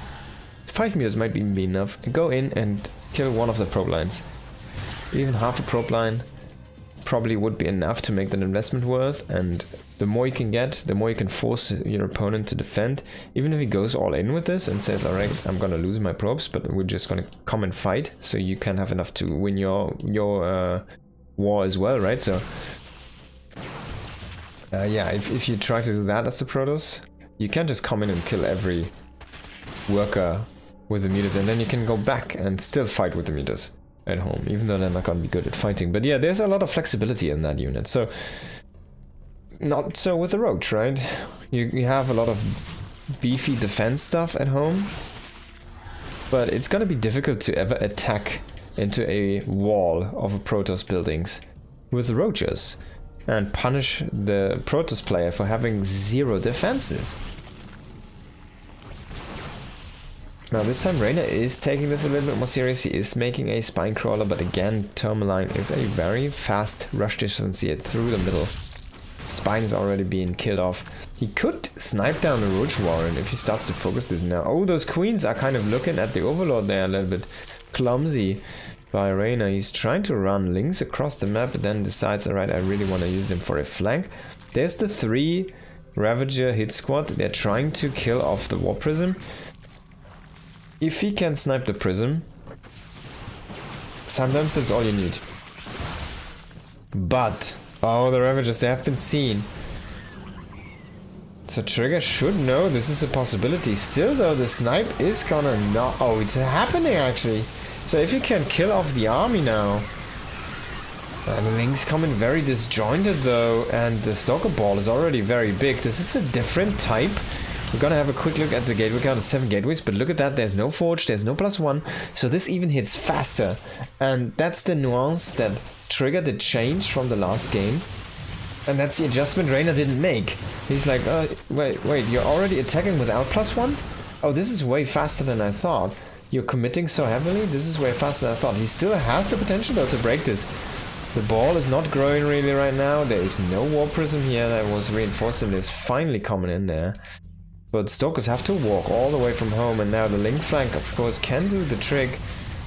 5 meters might even be enough. Go in and kill one of the probe lines. Even half a probe line probably would be enough to make that investment worth, and the more you can get, the more you can force your opponent to defend. Even if he goes all in with this and says, alright, I'm gonna lose my probes, but we're just gonna come and fight, so you can have enough to win your war as well, right? So yeah, if you try to do that as a Protoss, you can just come in and kill every worker with the meters, and then you can go back and still fight with the meters at home, even though they're not gonna be good at fighting. But yeah, there's a lot of flexibility in that unit, so not so with the Roach, right? You have a lot of beefy defense stuff at home, but it's gonna be difficult to ever attack into a wall of a Protoss buildings with Roaches and punish the Protoss player for having 0 defenses. Now this time Reina is taking this a little bit more serious. He is making a Spine Crawler, but again, Tourmaline is a very fast rush distance here through the middle. Spine is already being killed off. He could snipe down the Roach Warren if he starts to focus this now. Oh, those Queens are kind of looking at the Overlord there a little bit clumsy. by Reina. He's trying to run links across the map, but then decides, alright, I really want to use them for a flank. There's the 3 Ravager hit squad. They're trying to kill off the War Prism. If he can snipe the Prism, sometimes that's all you need. But, oh, the Ravagers, they have been seen. So Trigger should know this is a possibility. Still though, the snipe is gonna not... Oh, it's happening actually. So if you can kill off the army now... And the Link's coming very disjointed though, and the Stalker Ball is already very big. This is a different type. We're gonna have a quick look at the gateway count of 7 gateways, but look at that, there's no forge, there's no +1, so this even hits faster. And that's the nuance that triggered the change from the last game. And that's the adjustment Reina didn't make. He's like, wait, you're already attacking without +1? Oh, this is way faster than I thought. You're committing so heavily? This is way faster than I thought. He still has the potential though to break this. The ball is not growing really right now. There is no War Prism here that was reinforced and is finally coming in there. But Stalkers have to walk all the way from home, and now the Link flank of course can do the trick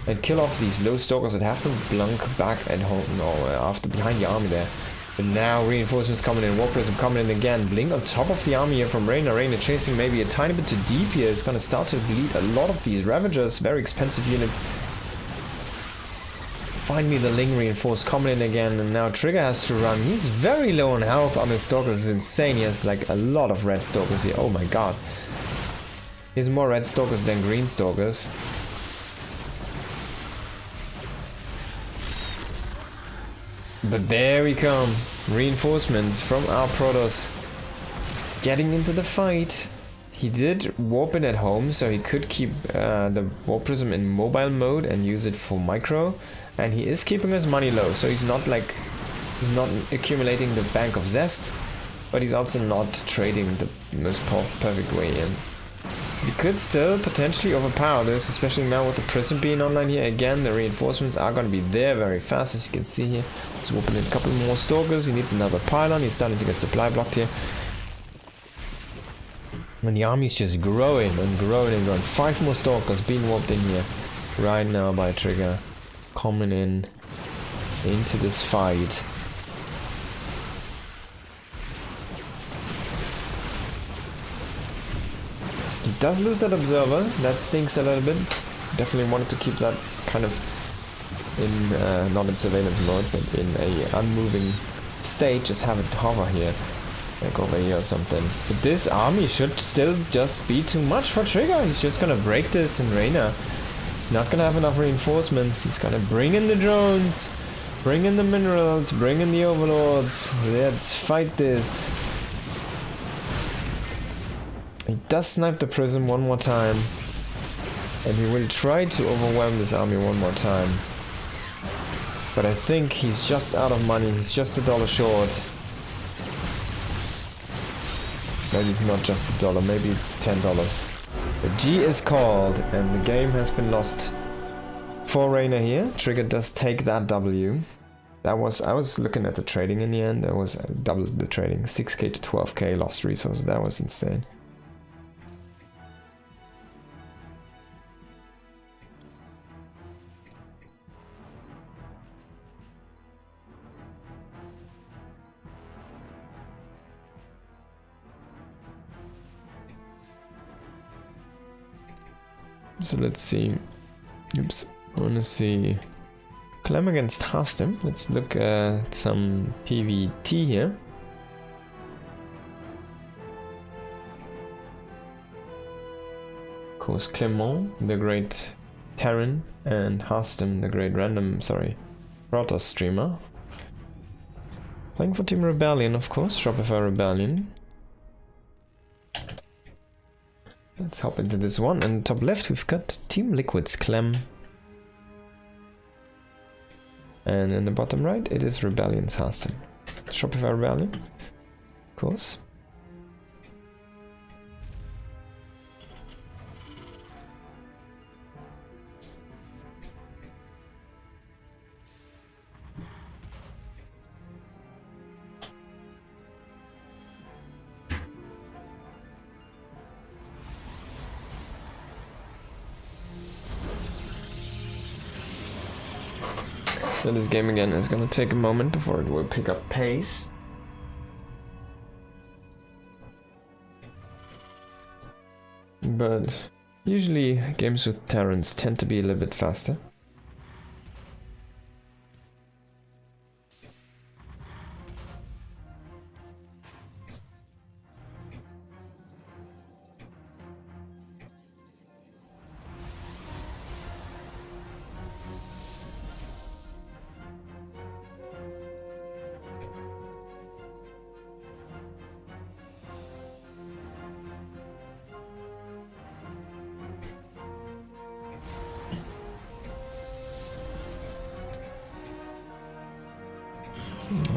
and kill off these low Stalkers that have to blunk back at home, after behind the army there. But now reinforcements coming in, War Prism coming in again, Blink on top of the army here from Reina. Reina chasing maybe a tiny bit too deep here. It's gonna start to bleed a lot of these Ravagers, very expensive units. Finally the Ling reinforced coming in again, and now Trigger has to run. He's very low on health on his Stalkers, it's insane. He has like a lot of red Stalkers here, oh my god. He has more red Stalkers than green Stalkers. But there we come, reinforcements from our Protoss getting into the fight. He did warp it at home, so he could keep the War Prism in mobile mode and use it for micro. And he is keeping his money low, so he's not accumulating the Bank of Zest, but he's also not trading the most perfect way in. He could still potentially overpower this, especially now with the Prism being online here. Again, the reinforcements are going to be there very fast, as you can see here. He's warping in a couple more Stalkers. He needs another pylon. He's starting to get supply blocked here. And the army's just growing and growing and growing. 5 more Stalkers being warped in here right now by Trigger. Coming in into this fight. He does lose that observer, that stinks a little bit. Definitely wanted to keep that kind of in, not in surveillance mode, but in a unmoving state, just have it hover here, like over here or something. But this army should still just be too much for Trigger. He's just gonna break this in Reina. He's not gonna have enough reinforcements. He's gonna bring in the drones, bring in the minerals, bring in the overlords. Let's fight this. He does snipe the Prism one more time, and he will try to overwhelm this army one more time. But I think he's just out of money. He's just $1 short. Maybe it's not just $1, maybe it's $10. The G is called, and the game has been lost for Reina here. Trigger does take that W. I was looking at the trading in the end. That was double the trading, 6k to 12k lost resources. That was insane. So let's see. Oops. I want to see Clem against Hastem. Let's look at some PvT here. Of course, Clement, the great Terran, and Hastem, the great Protoss streamer. Playing for Team Rebellion, of course, Shopify Rebellion. Let's hop into this one, and top left we've got Team Liquid's Clem. And in the bottom right it is Rebellion's Hastem. Shopify Rebellion, of course. Then this game again is gonna take a moment before it will pick up pace. But usually games with Terrans tend to be a little bit faster.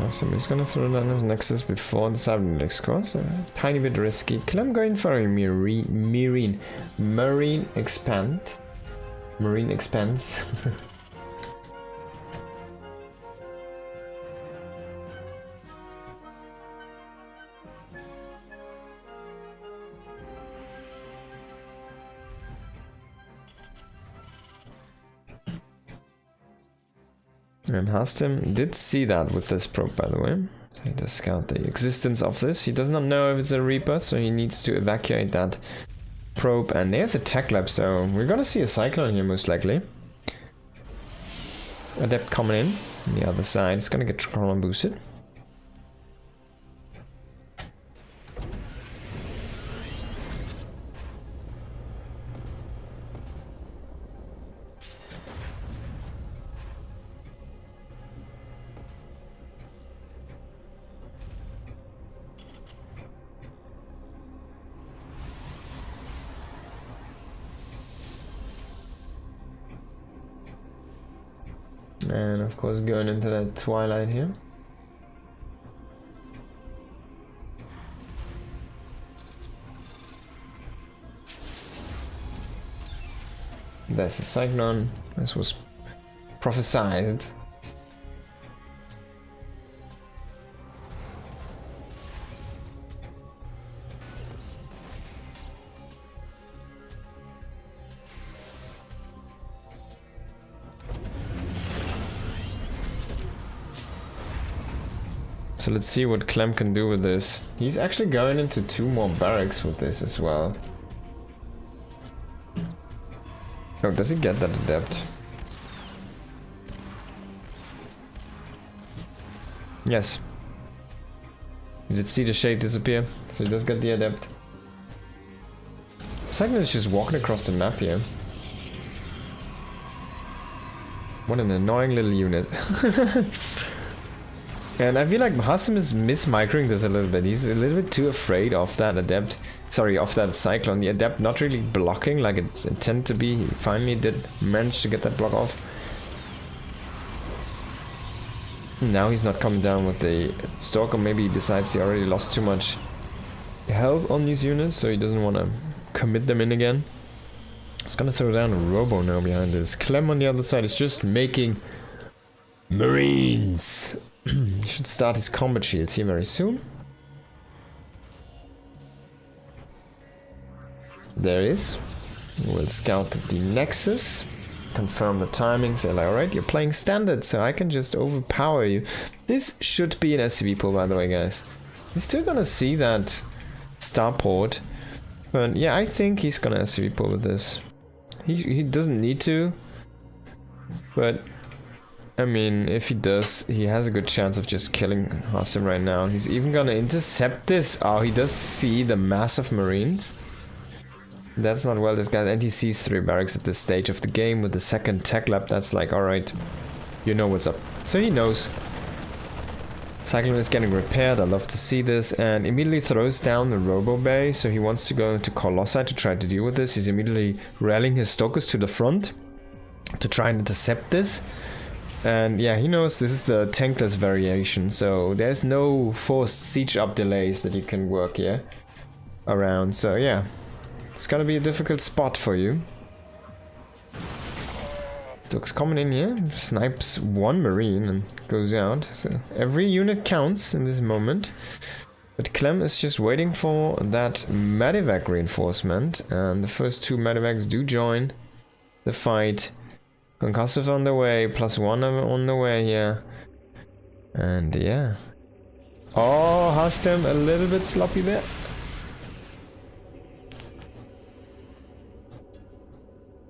Awesome, he's gonna throw down his Nexus before the Cybernetics course. A tiny bit risky. I'm going for a Marine Expanse. And Hastim did see that with this probe, by the way. He does scout the existence of this. He does not know if it's a Reaper, so he needs to evacuate that probe. And there's a tech lab, so we're gonna see a Cyclone here most likely. Adept coming in on the other side. It's gonna get Chronon boosted. And of course going into that Twilight here. There's a Cyclone, as was prophesied. So let's see what Clem can do with this. He's actually going into 2 more barracks with this as well. Oh, does he get that adept? Yes. He did see the shade disappear, so he does get the adept. Cyclone is just walking across the map here. What an annoying little unit. And I feel like Hastim is mismicroing this a little bit. He's a little bit too afraid of that adept. Sorry, of that Cyclone. The adept not really blocking like it's intended to be. He finally did manage to get that block off. Now he's not coming down with the Stalker. Maybe he decides he already lost too much health on these units, so he doesn't want to commit them in again. He's gonna throw down a Robo now behind this. Clem on the other side is just making Marines. He should start his combat shields here very soon. There is. We'll scout the Nexus. Confirm the timing. Say like, alright, you're playing standard, so I can just overpower you. This should be an SCV pull, by the way, guys. We're still gonna see that starport. But yeah, I think he's gonna SCV pull with this. He doesn't need to. But I mean, if he does, he has a good chance of just killing Hastim right now. He's even gonna intercept this. Oh, he does see the massive Marines. That's not well disguised. And he sees 3 barracks at this stage of the game with the second tech lab. That's like, alright, you know what's up. So he knows. Cyclone is getting repaired. I love to see this. And immediately throws down the Robo Bay. So he wants to go into Colossi to try to deal with this. He's immediately rallying his Stalkers to the front to try and intercept this. And yeah, he knows this is the tankless variation, so there's no forced siege up delays that you can work here around. So yeah, it's gonna be a difficult spot for you. Stoke's coming in here, snipes 1 Marine and goes out. So every unit counts in this moment. But Clem is just waiting for that Medivac reinforcement, and the first 2 Medivacs do join the fight. Concussive on the way, +1 on the way here. And yeah. Oh, Hastem a little bit sloppy there.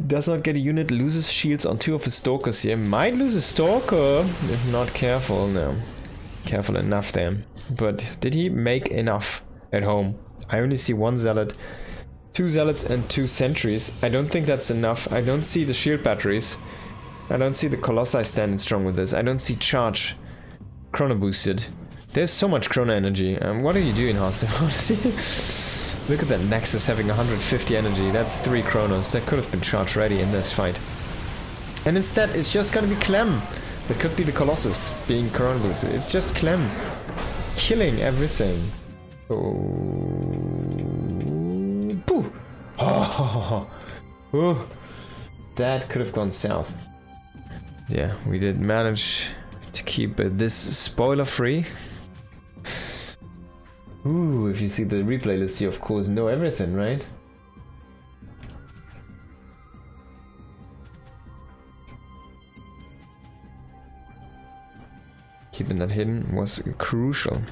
Does not get a unit, loses shields on 2 of his stalkers here. Might lose a stalker if not careful. No, careful enough there. But did he make enough at home? I only see 1 zealot, 2 zealots and 2 sentries. I don't think that's enough. I don't see the shield batteries. I don't see the colossi standing strong with this. I don't see charge chrono boosted. There's so much chrono energy. What are you doing, Hastem? Honestly. Look at that Nexus having 150 energy. That's 3 chronos. That could have been charge ready in this fight. And instead, it's just gonna be Clem. That could be the Colossus being chrono boosted. It's just Clem killing everything. Oh, boo! Oh, that could have gone south. Yeah, we did manage to keep this spoiler free. Ooh, if you see the replay list, you of course know everything, right? Keeping that hidden was crucial.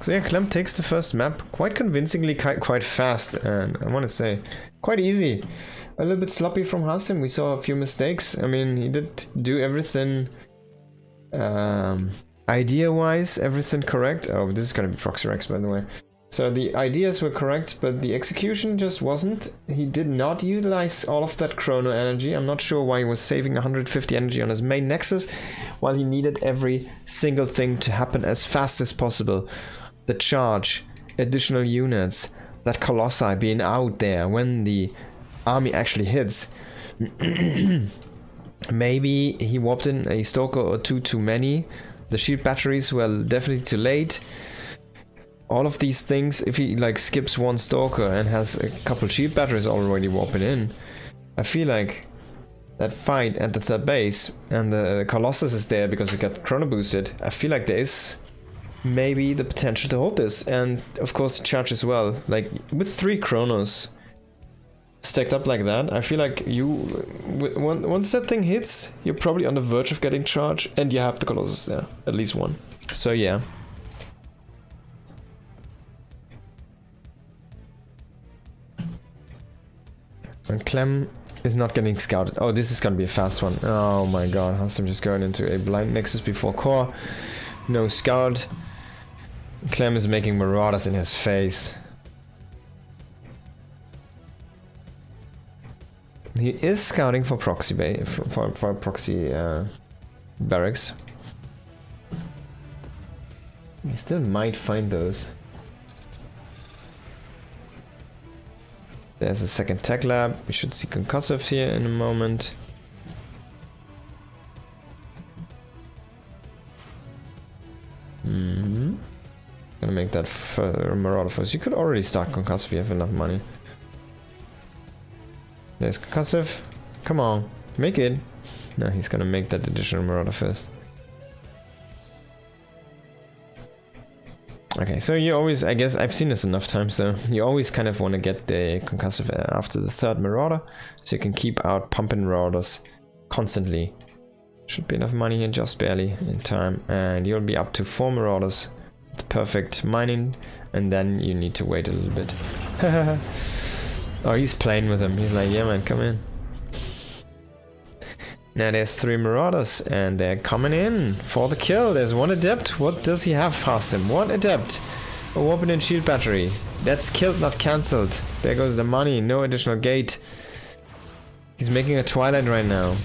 So yeah, Clem takes the first map quite convincingly, quite fast, and I want to say quite easy. A little bit sloppy from Hastem. We saw a few mistakes. I mean, he did do everything idea-wise, everything correct. Oh, this is gonna be Proxy Rex, by the way. So the ideas were correct, but the execution just wasn't. He did not utilize all of that chrono energy. I'm not sure why he was saving 150 energy on his main Nexus, while he needed every single thing to happen as fast as possible. The charge, additional units, that Colossi being out there when the army actually hits. Maybe he warped in a Stalker or 2 too many. The shield batteries were definitely too late. All of these things, if he like skips 1 Stalker and has a couple shield batteries already warping in, I feel like that fight at the 3rd base and the Colossus is there because it got chrono boosted. I feel like there is maybe the potential to hold this, and of course charge as well. Like with 3 chronos stacked up like that, I feel like once that thing hits, you're probably on the verge of getting charge, and you have the Colossus there, at least 1. So yeah. And Clem is not getting scouted. Oh, this is gonna be a fast one. Oh my god, Hastem just going into a blind Nexus before core. No scout. Clem is making marauders in his face. He is scouting for proxy bay, for proxy barracks. He still might find those. There's a second tech lab. We should see concussive here in a moment. Gonna make that marauder first. You could already start concussive if you have enough money. There's concussive. Come on, make it. No, he's gonna make that additional marauder first. Okay, so you always, I guess I've seen this enough times though, you always kind of want to get the concussive after the 3rd marauder, so you can keep out pumping marauders constantly. Should be enough money here, just barely in time, and you'll be up to 4 marauders with perfect mining, and then you need to wait a little bit. Oh, he's playing with him. He's like, yeah man, come in. Now there's 3 marauders, and they're coming in for the kill. There's 1 adept. What does he have past him? 1 adept. A weapon and shield battery. That's killed, not cancelled. There goes the money. No additional gate. He's making a Twilight right now.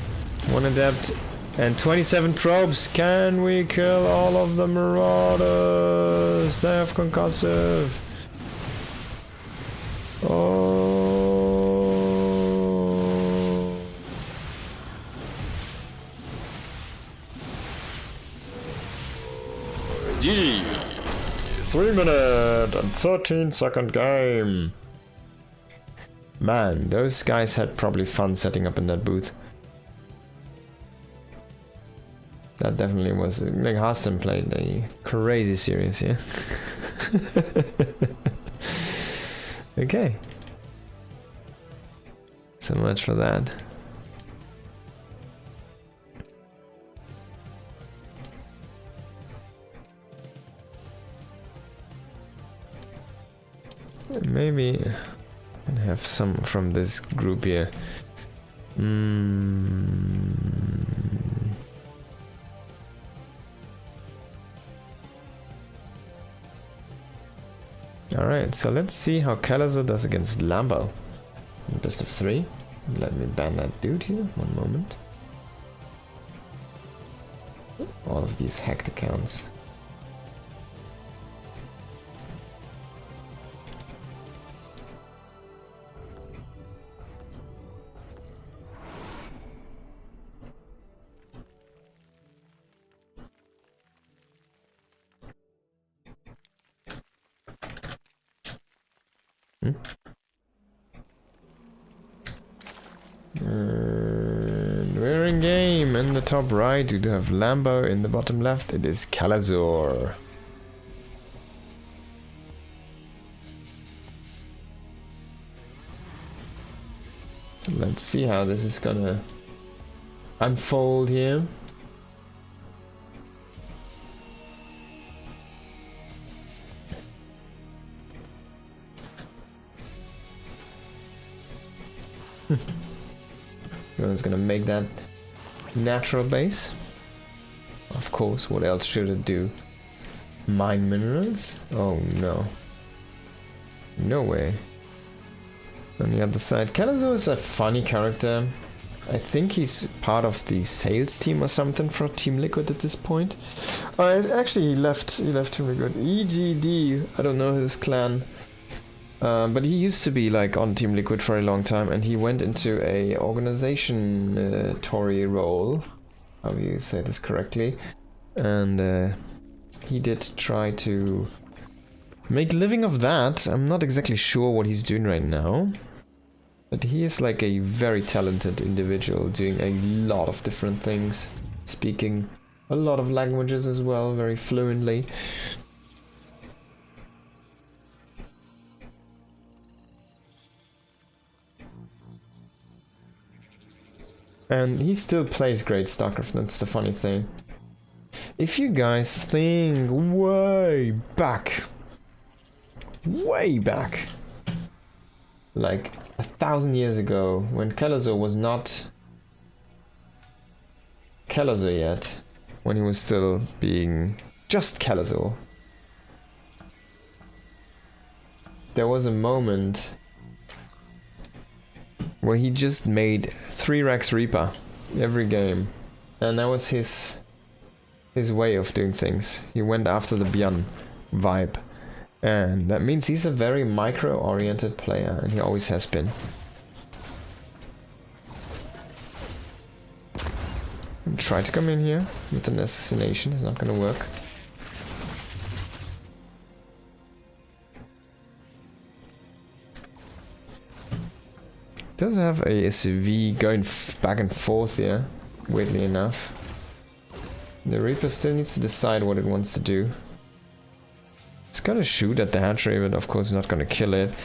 1 adept and 27 probes. Can we kill all of the marauders? They have concussive. Oh. GG. 3-minute and 13-second game. Man, those guys had probably fun setting up in that booth. That definitely was, like, Hastem played a crazy series here. Okay. So much for that. Maybe I can have some from this group here. Alright, so let's see how Calazo does against Lambo. Best of 3. Let me ban that dude here, one moment. All of these hacked accounts. And we're in game. In the top right, we do have Lambo. In the bottom left, it is Calazor. Let's see how this is gonna unfold here. It's gonna make that natural base. Of course, what else should it do? Mine minerals? Oh no. No way. On the other side, Calazor is a funny character. I think he's part of the sales team or something for Team Liquid at this point. Actually, he left Team Liquid. EGD, I don't know his clan. But he used to be like on Team Liquid for a long time, and he went into a organization Tory role. How do you say this correctly? And he did try to make a living of that. I'm not exactly sure what he's doing right now, but he is like a very talented individual, doing a lot of different things, speaking a lot of languages as well, very fluently. And he still plays great StarCraft, that's the funny thing. If you guys think way back, like 1,000 years ago, when Calazor was not Calazor yet, when he was still being just Calazor, there was a moment where he just made 3 Rex Reaper every game, and that was his way of doing things. He went after the Bjorn vibe, and that means he's a very micro-oriented player, and he always has been. Try to come in here with an assassination, it's not gonna work. Does have a SUV going back and forth here, weirdly enough. The Reaper still needs to decide what it wants to do. It's gonna shoot at the hatchery, but of course not gonna kill it.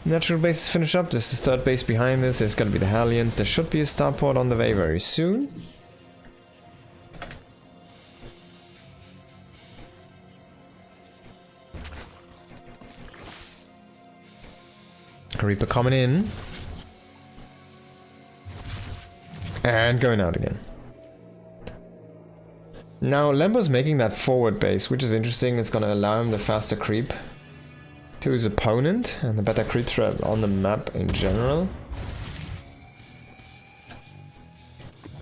Natural base is finished up, there's the third base behind this, there's gonna be the Hellions, there should be a starport on the way very soon. Reaper coming in. And going out again. Now Lambo's making that forward base, which is interesting. It's gonna allow him the faster creep to his opponent and the better creep threat on the map in general.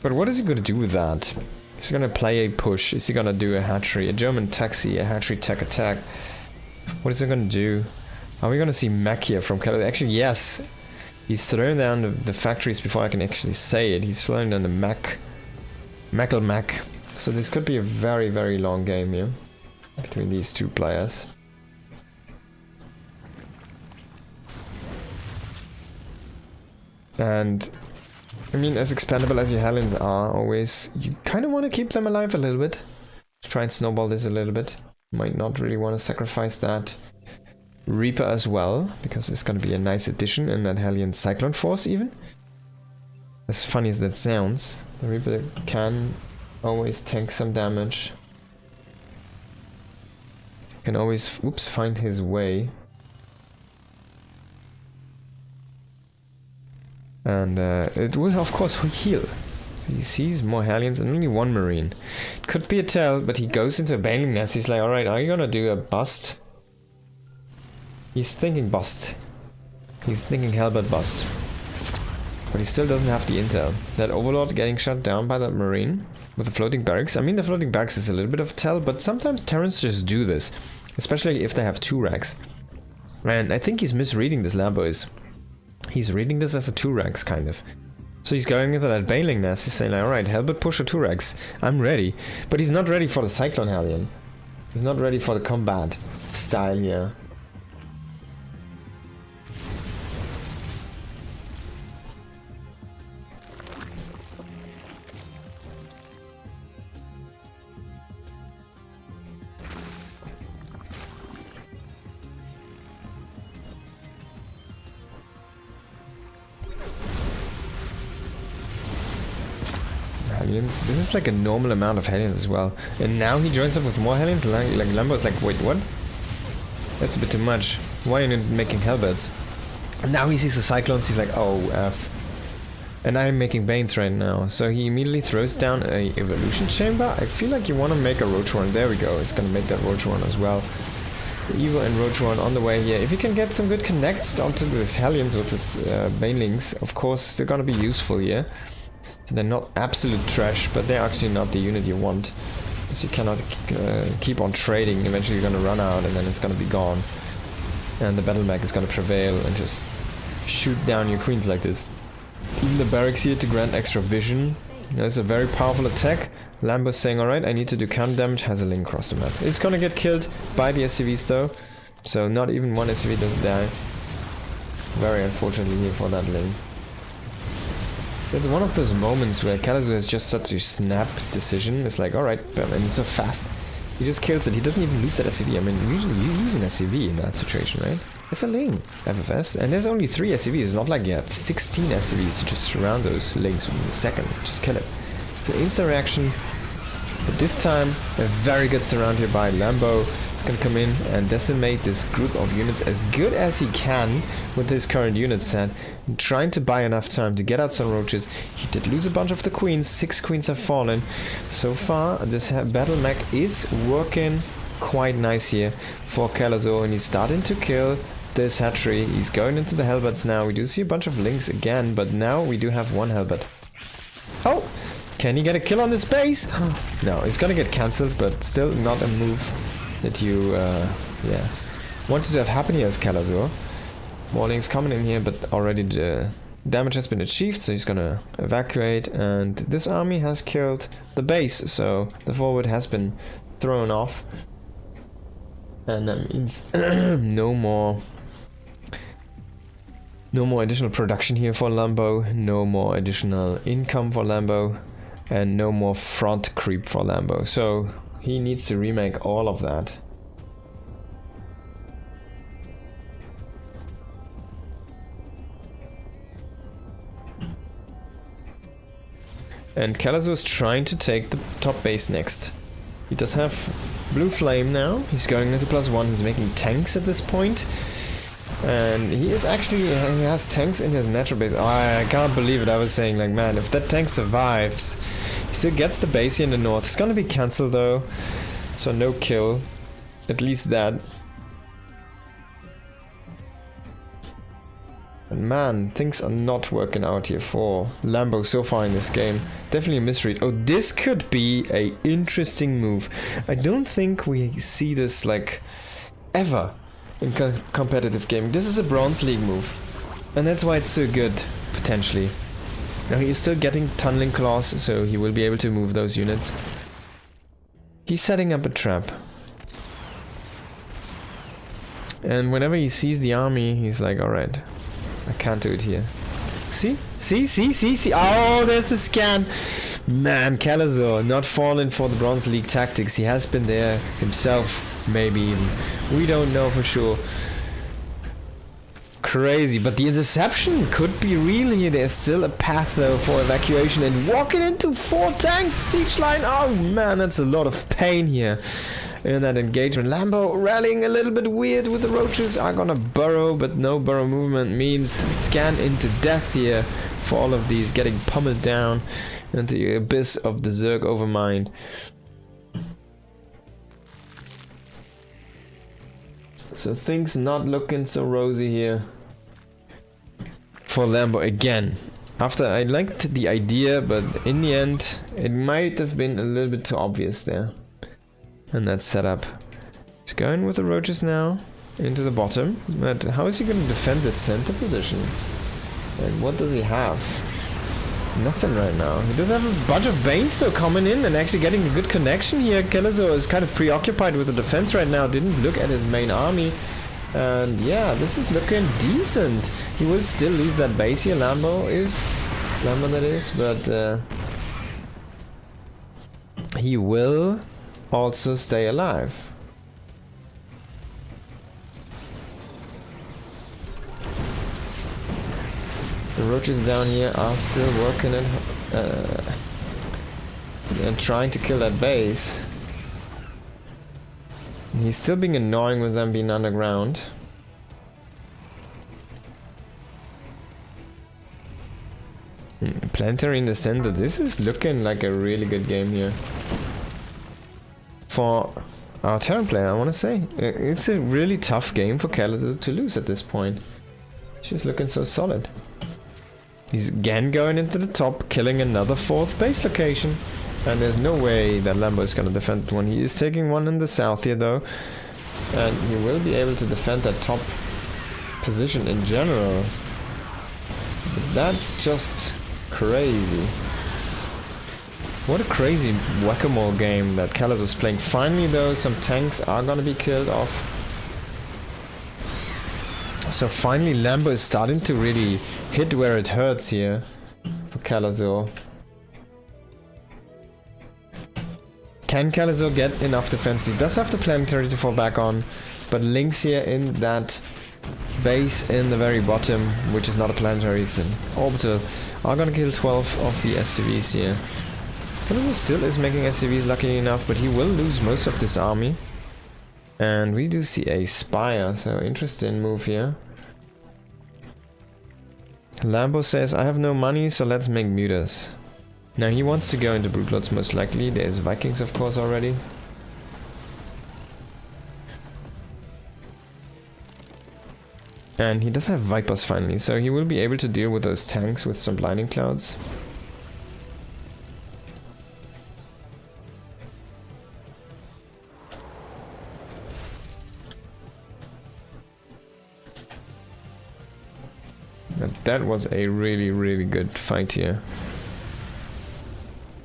But what is he gonna do with that? Is he gonna play a push? Is he gonna do a hatchery, a German taxi, a hatchery tech attack? What is he gonna do? Are we gonna see mech here from Calazor? Actually, yes. He's throwing down the factories before I can actually say it. He's throwing down the mech. So this could be a very, very long game here between these two players. And I mean, as expendable as your Hellions are always, you kind of want to keep them alive a little bit. Try and snowball this a little bit. Might not really want to sacrifice that Reaper as well, because it's going to be a nice addition in that Hellion Cyclone Force even. As funny as that sounds, the Reaper can always tank some damage. Can always, oops, find his way. And it will of course heal. So he sees more Hellions and only one Marine. It could be a tell, but he goes into a Baneling Nest. He's like, alright, are you gonna do a bust? He's thinking bust. He's thinking Hellbird bust. But he still doesn't have the intel. That Overlord getting shot down by that Marine with the floating barracks. I mean, the floating barracks is a little bit of a tell, but sometimes Terrans just do this. Especially if they have 2 racks. And I think he's misreading this Lambo is. He's reading this as a 2 racks kind of. So he's going into that Baneling Nest. He's saying like, alright, Hellbird push a 2 racks. I'm ready. But he's not ready for the Cyclone Hellion. He's not ready for the combat style here. Hellions. This is like a normal amount of Hellions as well. And now he joins up with more Hellions. Like Lambo's like, wait, what? That's a bit too much. Why are you making Hellbirds? And now he sees the Cyclones. He's like, oh, F. And I'm making Banes right now. So he immediately throws down a Evolution Chamber. I feel like you want to make a Roach Warren. There we go. He's going to make that Roach Warren as well. The Evo and Roach Warren on the way here. If you can get some good connects onto these Hellions with this Banelings, of course, they're going to be useful here. So they're not absolute trash, but they're actually not the unit you want. So you cannot keep on trading. Eventually you're going to run out and then it's going to be gone. And the battle mech is going to prevail and just shoot down your queens like this. Even the barracks here to grant extra vision. That's a very powerful attack. Lambo's saying, alright, I need to do counter damage, has a link across the map. It's gonna get killed by the SCVs though. So not even one SCV doesn't die. Very unfortunately here for that lane. It's one of those moments where Kallazo has just such a snap decision. It's like, alright, and it's so fast. He just kills it. He doesn't even lose that SCV. I mean, usually you lose an SCV in that situation, right? It's a lane, FFS, and there's only 3 SCVs. It's not like you have 16 SCVs to just surround those lanes within a second. Just kill it. It's an instant reaction, but this time a very good surround here by Lambo. He's gonna come in and decimate this group of units as good as he can with his current unit set, and trying to buy enough time to get out some roaches. He did lose a bunch of the queens. 6 queens have fallen. So far, this battle mech is working quite nice here for Kallazo, and he's starting to kill this hatchery. He's going into the Hellbirds now. We do see a bunch of links again, but now we do have 1 Hellbird. Oh! Can he get a kill on this base? No, it's gonna get cancelled, but still not a move that you, wanted to have happen here as Kallazo. Warlings coming in here, but already the damage has been achieved, so he's gonna evacuate, and this army has killed the base, so the forward has been thrown off. And that means no more additional production here for Lambo, no more additional income for Lambo, and no more front creep for Lambo. So he needs to remake all of that. And Kallazo is trying to take the top base next. He does have Blue Flame now. He's going into +1. He's making tanks at this point. And he is actually, he has tanks in his natural base. Oh, I can't believe it. I was saying like, man, if that tank survives, he still gets the base here in the north. It's gonna be cancelled though. So no kill. At least that. And man, things are not working out here for Lambo so far in this game. Definitely a misread. Oh, this could be a interesting move. I don't think we see this like ever in competitive gaming. This is a Bronze League move, and that's why it's so good, potentially. Now he is still getting tunneling claws, so he will be able to move those units. He's setting up a trap. And whenever he sees the army, he's like, alright, I can't do it here. See? See? Oh, there's the scan! Man, Kallazo not falling for the Bronze League tactics. He has been there himself. Maybe even. We don't know for sure. Crazy, but the interception could be really. There's still a path though for evacuation, and walking into 4 tanks, siege line. Oh man, that's a lot of pain here. in that engagement. Lambo rallying a little bit weird with the roaches. Are gonna burrow, but no burrow movement means scan into death here for all of these, getting pummeled down into the abyss of the Zerg Overmind. So things not looking so rosy here for Lambo again. After I liked the idea, but in the end it might have been a little bit too obvious there. And that setup. He's going with the roaches now into the bottom. But how is he going to defend this center position? And what does he have? Nothing right now. He does have a bunch of Banes still coming in and actually getting a good connection here. Kelazor is kind of preoccupied with the defense right now. Didn't look at his main army. And yeah, this is looking decent. He will still lose that base here. Lambo that is, but he will also stay alive. The roaches down here are still working and trying to kill that base. He's still being annoying with them being underground. Planetary in the center. This is looking like a really good game here. For our Terran player, I want to say. It's a really tough game for Kelazor to lose at this point. She's looking so solid. He's again going into the top, killing another 4th base location. And there's no way that Lambo is going to defend one. He is taking one in the south here though. And he will be able to defend that top position in general. But that's just crazy. What a crazy whack-a-mole game that Kelazor is playing. Finally though, some tanks are going to be killed off. So finally Lambo is starting to really hit where it hurts here for Kelazor. Can Kelazor get enough defense? He does have the planetary to fall back on, but Lynx here in that base in the very bottom, which is not a planetary, it's an orbital, are gonna kill 12 of the SCVs here. Kelazor still is making SCVs, luckily enough, but he will lose most of this army. And we do see a Spire, so interesting move here. Lambo says, I have no money, so let's make mutas. Now he wants to go into Brooklords most likely. There's Vikings of course already. And he does have Vipers finally, so he will be able to deal with those tanks with some blinding clouds. That was a really good fight here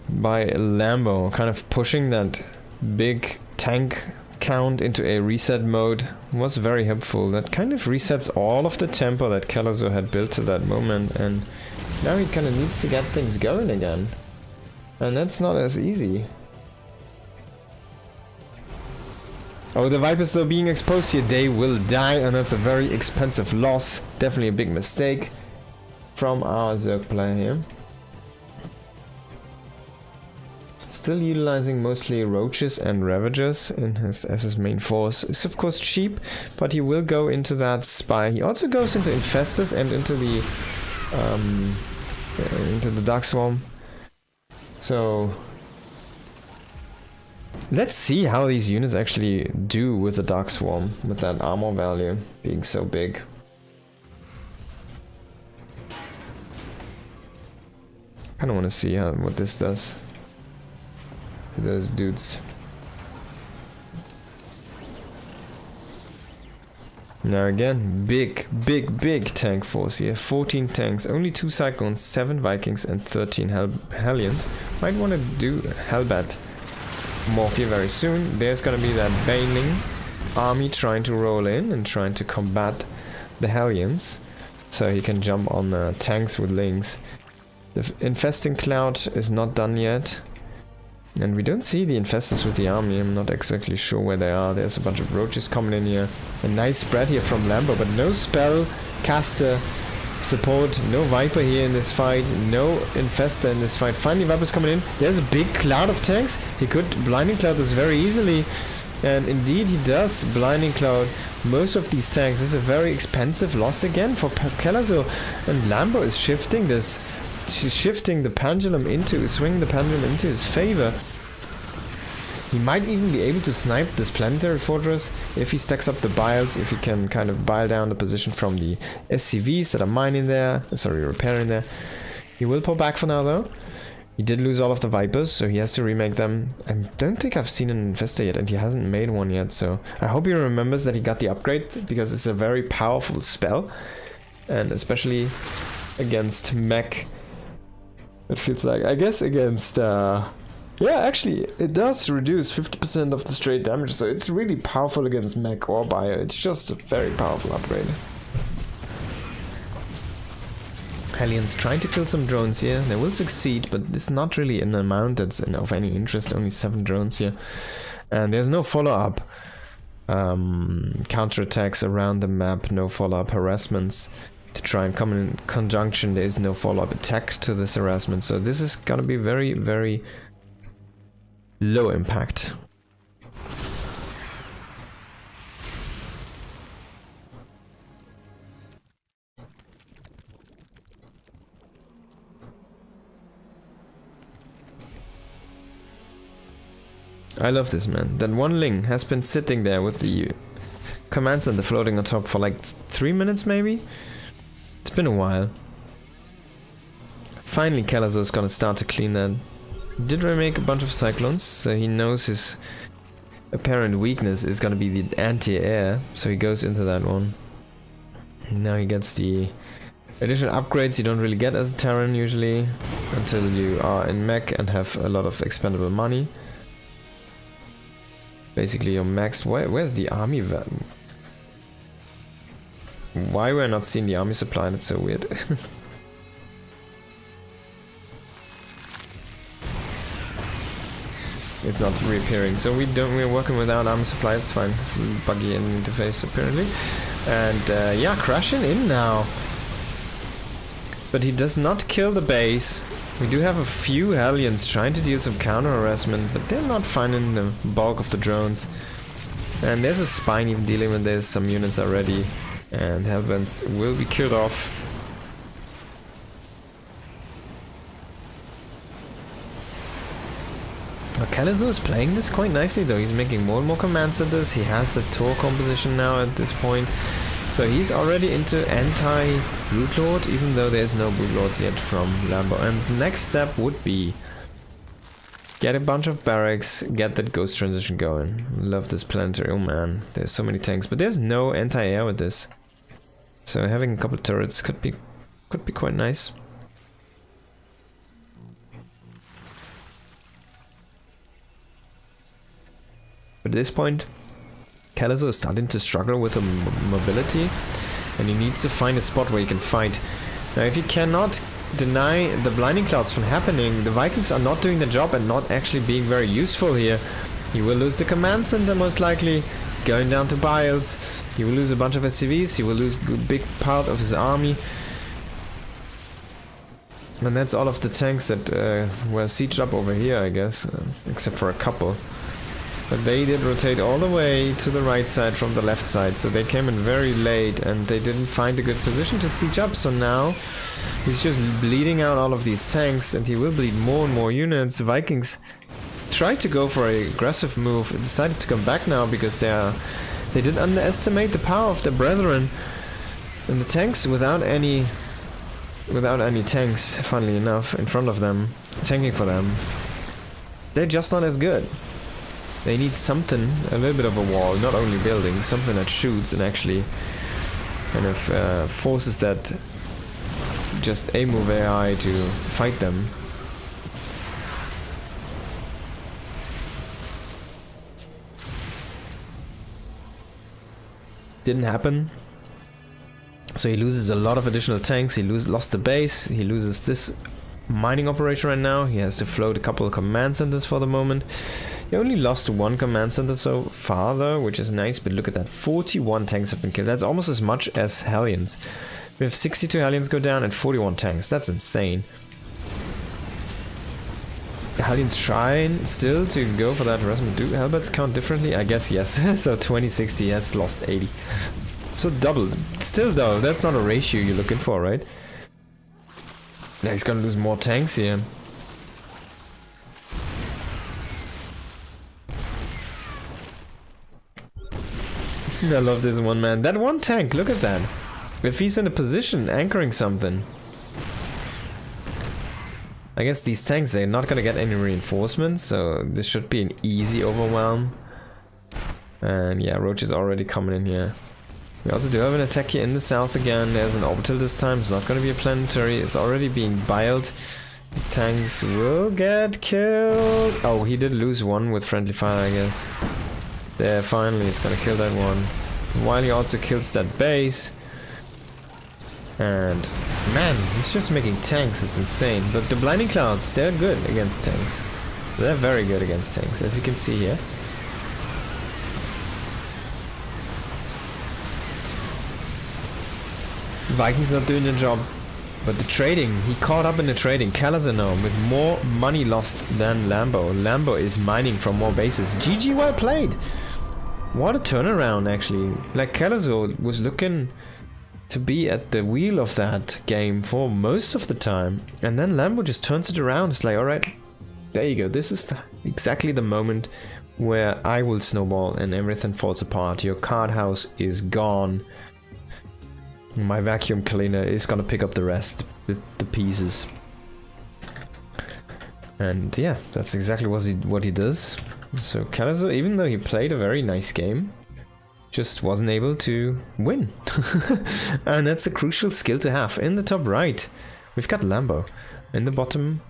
by Lambo, kind of pushing that big tank count into a reset mode was very helpful. That kind of resets all of the tempo that Kelazor had built to that moment, and now he kind of needs to get things going again, and that's not as easy. Oh, the Vipers though being exposed here, they will die, and that's a very expensive loss. Definitely a big mistake from our Zerg player here. Still utilizing mostly Roaches and Ravagers in his, as his main force. It's of course cheap, but he will go into that Spy. He also goes into Infestors and into the Dark Swarm. So let's see how these units actually do with the Dark Swarm, with that armor value being so big. I kind of want to see what this does to those dudes. Now again, big tank force here. 14 tanks, only 2 Cyclones, 7 Vikings and 13 Hellions. Might want to do Hellbat Morphia very soon. There's gonna be that Baneling army trying to roll in and trying to combat the Hellions, so he can jump on tanks with Lynx. The Infesting Cloud is not done yet. And we don't see the Infestors with the army. I'm not exactly sure where they are. There's a bunch of Roaches coming in here. A nice spread here from Lambo, but no spell caster support, no Viper here in this fight, no Infestor in this fight. Finally Viper's coming in. There's a big cloud of tanks. He could Blinding Cloud this very easily. And indeed he does Blinding Cloud most of these tanks. It's a very expensive loss again for Kelazzo, and Lambo is shifting this. She's shifting the pendulum swinging the pendulum into his favor. He might even be able to snipe this planetary fortress if he stacks up the biles, if he can kind of bile down the position from the SCVs that are mining there, repairing there. He will pull back for now though. He did lose all of the Vipers, so he has to remake them. I don't think I've seen an Infestor yet, and he hasn't made one yet, so I hope he remembers that he got the upgrade, because it's a very powerful spell. And especially against mech, it feels like, I guess against, yeah, actually, it does reduce 50% of the straight damage, so it's really powerful against mech or bio. It's just a very powerful upgrade. Hellions trying to kill some drones here. They will succeed, but it's not really an amount that's of any interest. Only 7 drones here. And there's no follow-up counterattacks around the map. No follow-up harassments to try and come in conjunction. There is no follow-up attack to this harassment. So this is gonna be very, very low impact. I love this, man. That one Ling has been sitting there with the command center floating on top for like 3 minutes maybe? It's been a while. Finally Kelazzo is gonna start to clean that. He did remake a bunch of Cyclones, so he knows his apparent weakness is gonna be the anti-air, so he goes into that one. And now he gets the additional upgrades you don't really get as a Terran usually, until you are in mech and have a lot of expendable money. Basically you're maxed. Where's the army van? Why we're not seeing the army supply? That's so weird. It's not reappearing, so we're working without army supply. It's fine. It's a buggy interface apparently. And yeah, crashing in now. But he does not kill the base. We do have a few Hellions trying to deal some counter harassment, but they're not finding the bulk of the drones. And there's a Spine even dealing with this, some units already, and Hellvents will be killed off. Kelazzo is playing this quite nicely though. He's making more and more command centers. He has the Tor composition now at this point. So he's already into anti-Brood Lord, even though there's no Brood Lords yet from Lambo. And the next step would be get a bunch of barracks, get that ghost transition going. Love this planetary. Oh man, there's so many tanks, but there's no anti-air with this. So having a couple of turrets could be quite nice. But at this point, Kelazzo is starting to struggle with mobility, and he needs to find a spot where he can fight. Now if he cannot deny the blinding clouds from happening, the Vikings are not doing the job and not actually being very useful here. He will lose the command center most likely, going down to Biles. He will lose a bunch of SCVs, he will lose a big part of his army. And that's all of the tanks that were sieged up over here, I guess, except for a couple. But they did rotate all the way to the right side from the left side, so they came in very late and they didn't find a good position to siege up, so now he's just bleeding out all of these tanks and he will bleed more and more units. Vikings tried to go for an aggressive move, decided to come back now because they did underestimate the power of their brethren. And the tanks without any tanks, funnily enough, in front of them, tanking for them, they're just not as good. They need something, a little bit of a wall, not only building, something that shoots and actually kind of forces that just A-move AI to fight them. Didn't happen. So he loses a lot of additional tanks, he lost the base, he loses this mining operation right now, he has to float a couple of command centers for the moment. He only lost one command center so far though, which is nice, but look at that, 41 tanks have been killed. That's almost as much as Hellions. We have 62 Hellions go down and 41 tanks, that's insane. Hallion's Shrine still to go for that Resmund. Do Hellbats count differently? I guess yes. So 2060 has lost 80. So double. Still though, that's not a ratio you're looking for, right? Now he's gonna lose more tanks here. I love this one, man. That one tank, look at that. If he's in a position anchoring something. I guess these tanks, they're not gonna get any reinforcements, so this should be an easy overwhelm. And yeah, Roach is already coming in here. We also do have an attack here in the south again. There's an orbital this time. It's not gonna be a planetary. It's already being biled. The tanks will get killed. Oh, he did lose one with friendly fire, I guess. There, finally, it's gonna kill that one. While he also kills that base. And man, he's just making tanks, it's insane. But the Blinding Clouds, they're good against tanks. They're very good against tanks, as you can see here. Vikings not doing their job. But the trading, he caught up in the trading. Kalazar now with more money lost than Lambo. Lambo is mining from more bases. GG, well played! What a turnaround, actually. Like, Kalazar was looking to be at the wheel of that game for most of the time. And then Lambo just turns it around. It's like, alright, there you go. This is exactly the moment where I will snowball and everything falls apart. Your card house is gone. My vacuum cleaner is gonna pick up the rest, the pieces. And yeah, that's exactly what he does. So Kalazar, even though he played a very nice game, just wasn't able to win. And that's a crucial skill to have. In the top right, we've got Lambo. In the bottom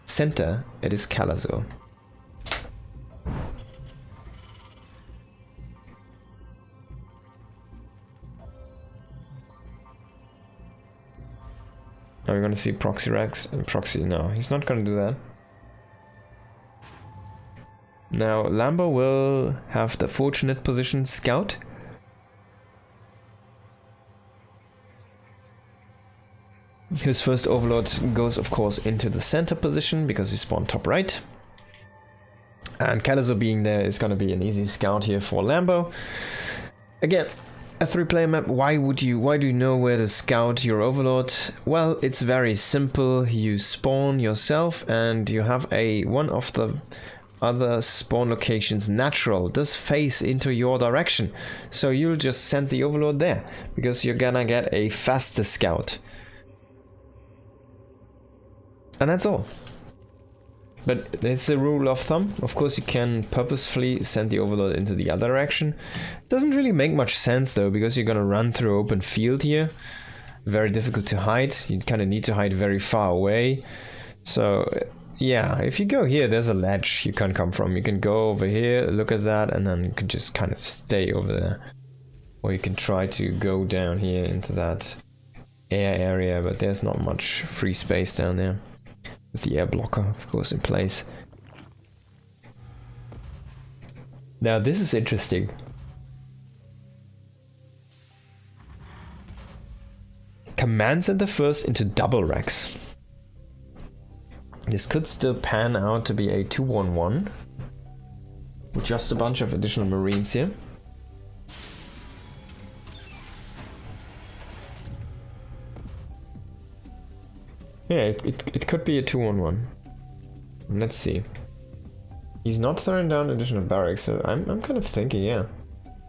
center, it is Kalazar. Now we're gonna see Proxy Rex and Proxy. No, he's not gonna do that. Now Lambo will have the fortunate position Scout. His first Overlord goes of course into the center position because he spawned top right. And Kalazar being there is gonna be an easy scout here for Lambo. Again, a 3-player map, why do you know where to scout your Overlord? Well, it's very simple. You spawn yourself and you have one of the other spawn locations natural does face into your direction. So you'll just send the Overlord there because you're gonna get a faster scout. And that's all. But it's a rule of thumb. Of course, you can purposefully send the Overlord into the other direction. Doesn't really make much sense though, because you're gonna run through open field here. Very difficult to hide. You kind of need to hide very far away. So yeah, if you go here, there's a ledge you can come from. You can go over here, look at that, and then you can just kind of stay over there. Or you can try to go down here into that air area, but there's not much free space down there. The air blocker, of course, in place. Now this is interesting. Command Center first into double racks. This could still pan out to be a 2-1-1 with just a bunch of additional Marines here. Yeah, it could be a 2-1-1. Let's see. He's not throwing down additional barracks, so I'm kind of thinking, yeah,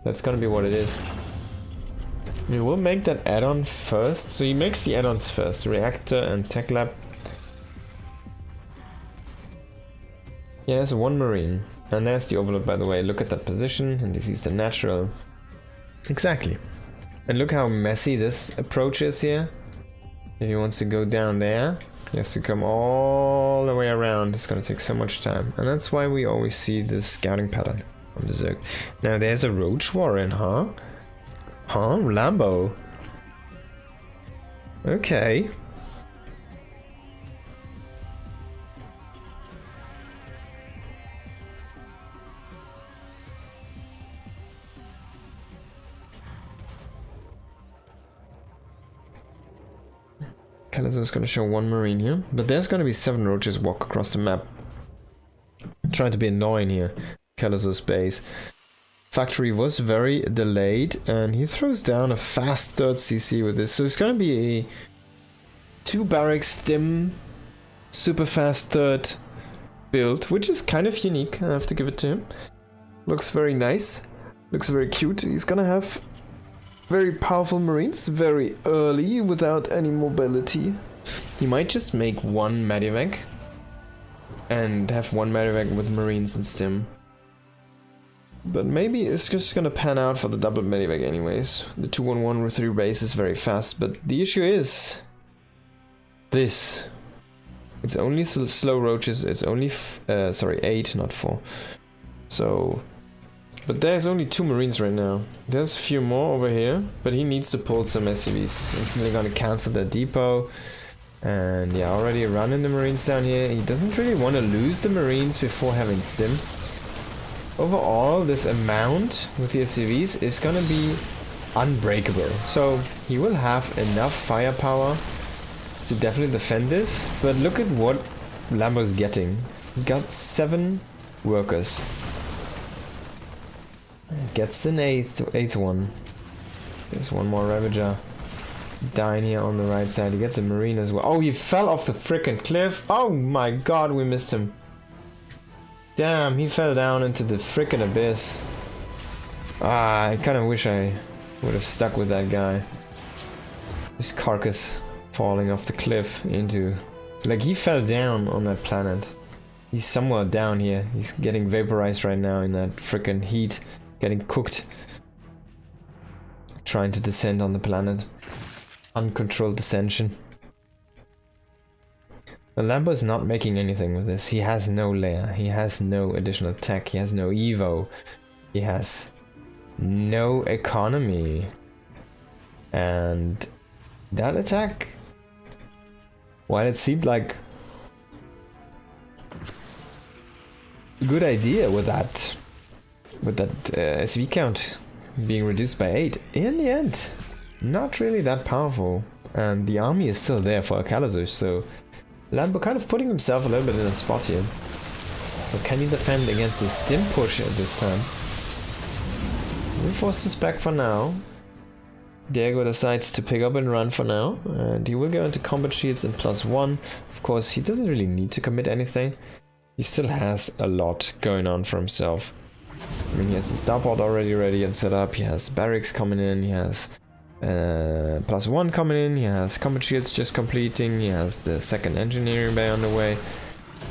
that's gonna be what it is. We will make that add-on first. So he makes the add-ons first, reactor and tech lab. Yeah, there's one Marine. And there's the Overlord, by the way. Look at that position, and this is the natural. Exactly. And look how messy this approach is here. If he wants to go down there, he has to come all the way around. It's gonna take so much time. And that's why we always see this scouting pattern from the Zerg. Now there's a Roach Warren, huh? Huh? Lambo. Okay. Kalazar is going to show one Marine here, but there's going to be 7 Roaches walk across the map. trying to be annoying here. Karazor's base. Factory was very delayed, and he throws down a fast third CC with this. So it's gonna be a 2 barracks stim, super fast third build, which is kind of unique. I have to give it to him. Looks very nice. Looks very cute. He's gonna have very powerful marines very early without any mobility. He might just make one medivac and have one medivac with marines and stim. But maybe it's just gonna pan out for the double medivac anyways. The 2-on-1 with 3 base is very fast, but the issue is this. It's only slow roaches, it's only, sorry, 8, not 4. So, but there's only 2 marines right now. There's a few more over here, but he needs to pull some SCVs. He's instantly gonna cancel that depot. And yeah, already running the marines down here. He doesn't really want to lose the marines before having stim. Overall, this amount with the SCVs is gonna be unbreakable. So he will have enough firepower to definitely defend this. But look at what Lambo's getting. He got 7 workers. Gets an eighth one. There's one more Ravager. Dying here on the right side. He gets a marine as well. Oh, he fell off the frickin' cliff. Oh my god, we missed him. Damn, he fell down into the frickin' abyss. Ah, I kind of wish I would have stuck with that guy. His carcass falling off the cliff into... Like, he fell down on that planet. He's somewhere down here. He's getting vaporized right now in that frickin' heat. Getting cooked. Trying to descend on the planet. Uncontrolled descension. The Lambo is not making anything with this. He has no layer. He has no additional tech. He has no evo. He has no economy. And that attack, while it seemed like a good idea with that SV count being reduced by 8, in the end, not really that powerful. And the army is still there for Karazor, so Lambo kind of putting himself a little bit in a spot here. So can he defend against the stim push at this time? We'll force this back for now. Diego decides to pick up and run for now, and he will go into combat shields in +1. Of course, he doesn't really need to commit anything. He still has a lot going on for himself. I mean, he has the starport already ready and set up, he has barracks coming in, he has +1 coming in, he has combat shields just completing, he has the second engineering bay on the way,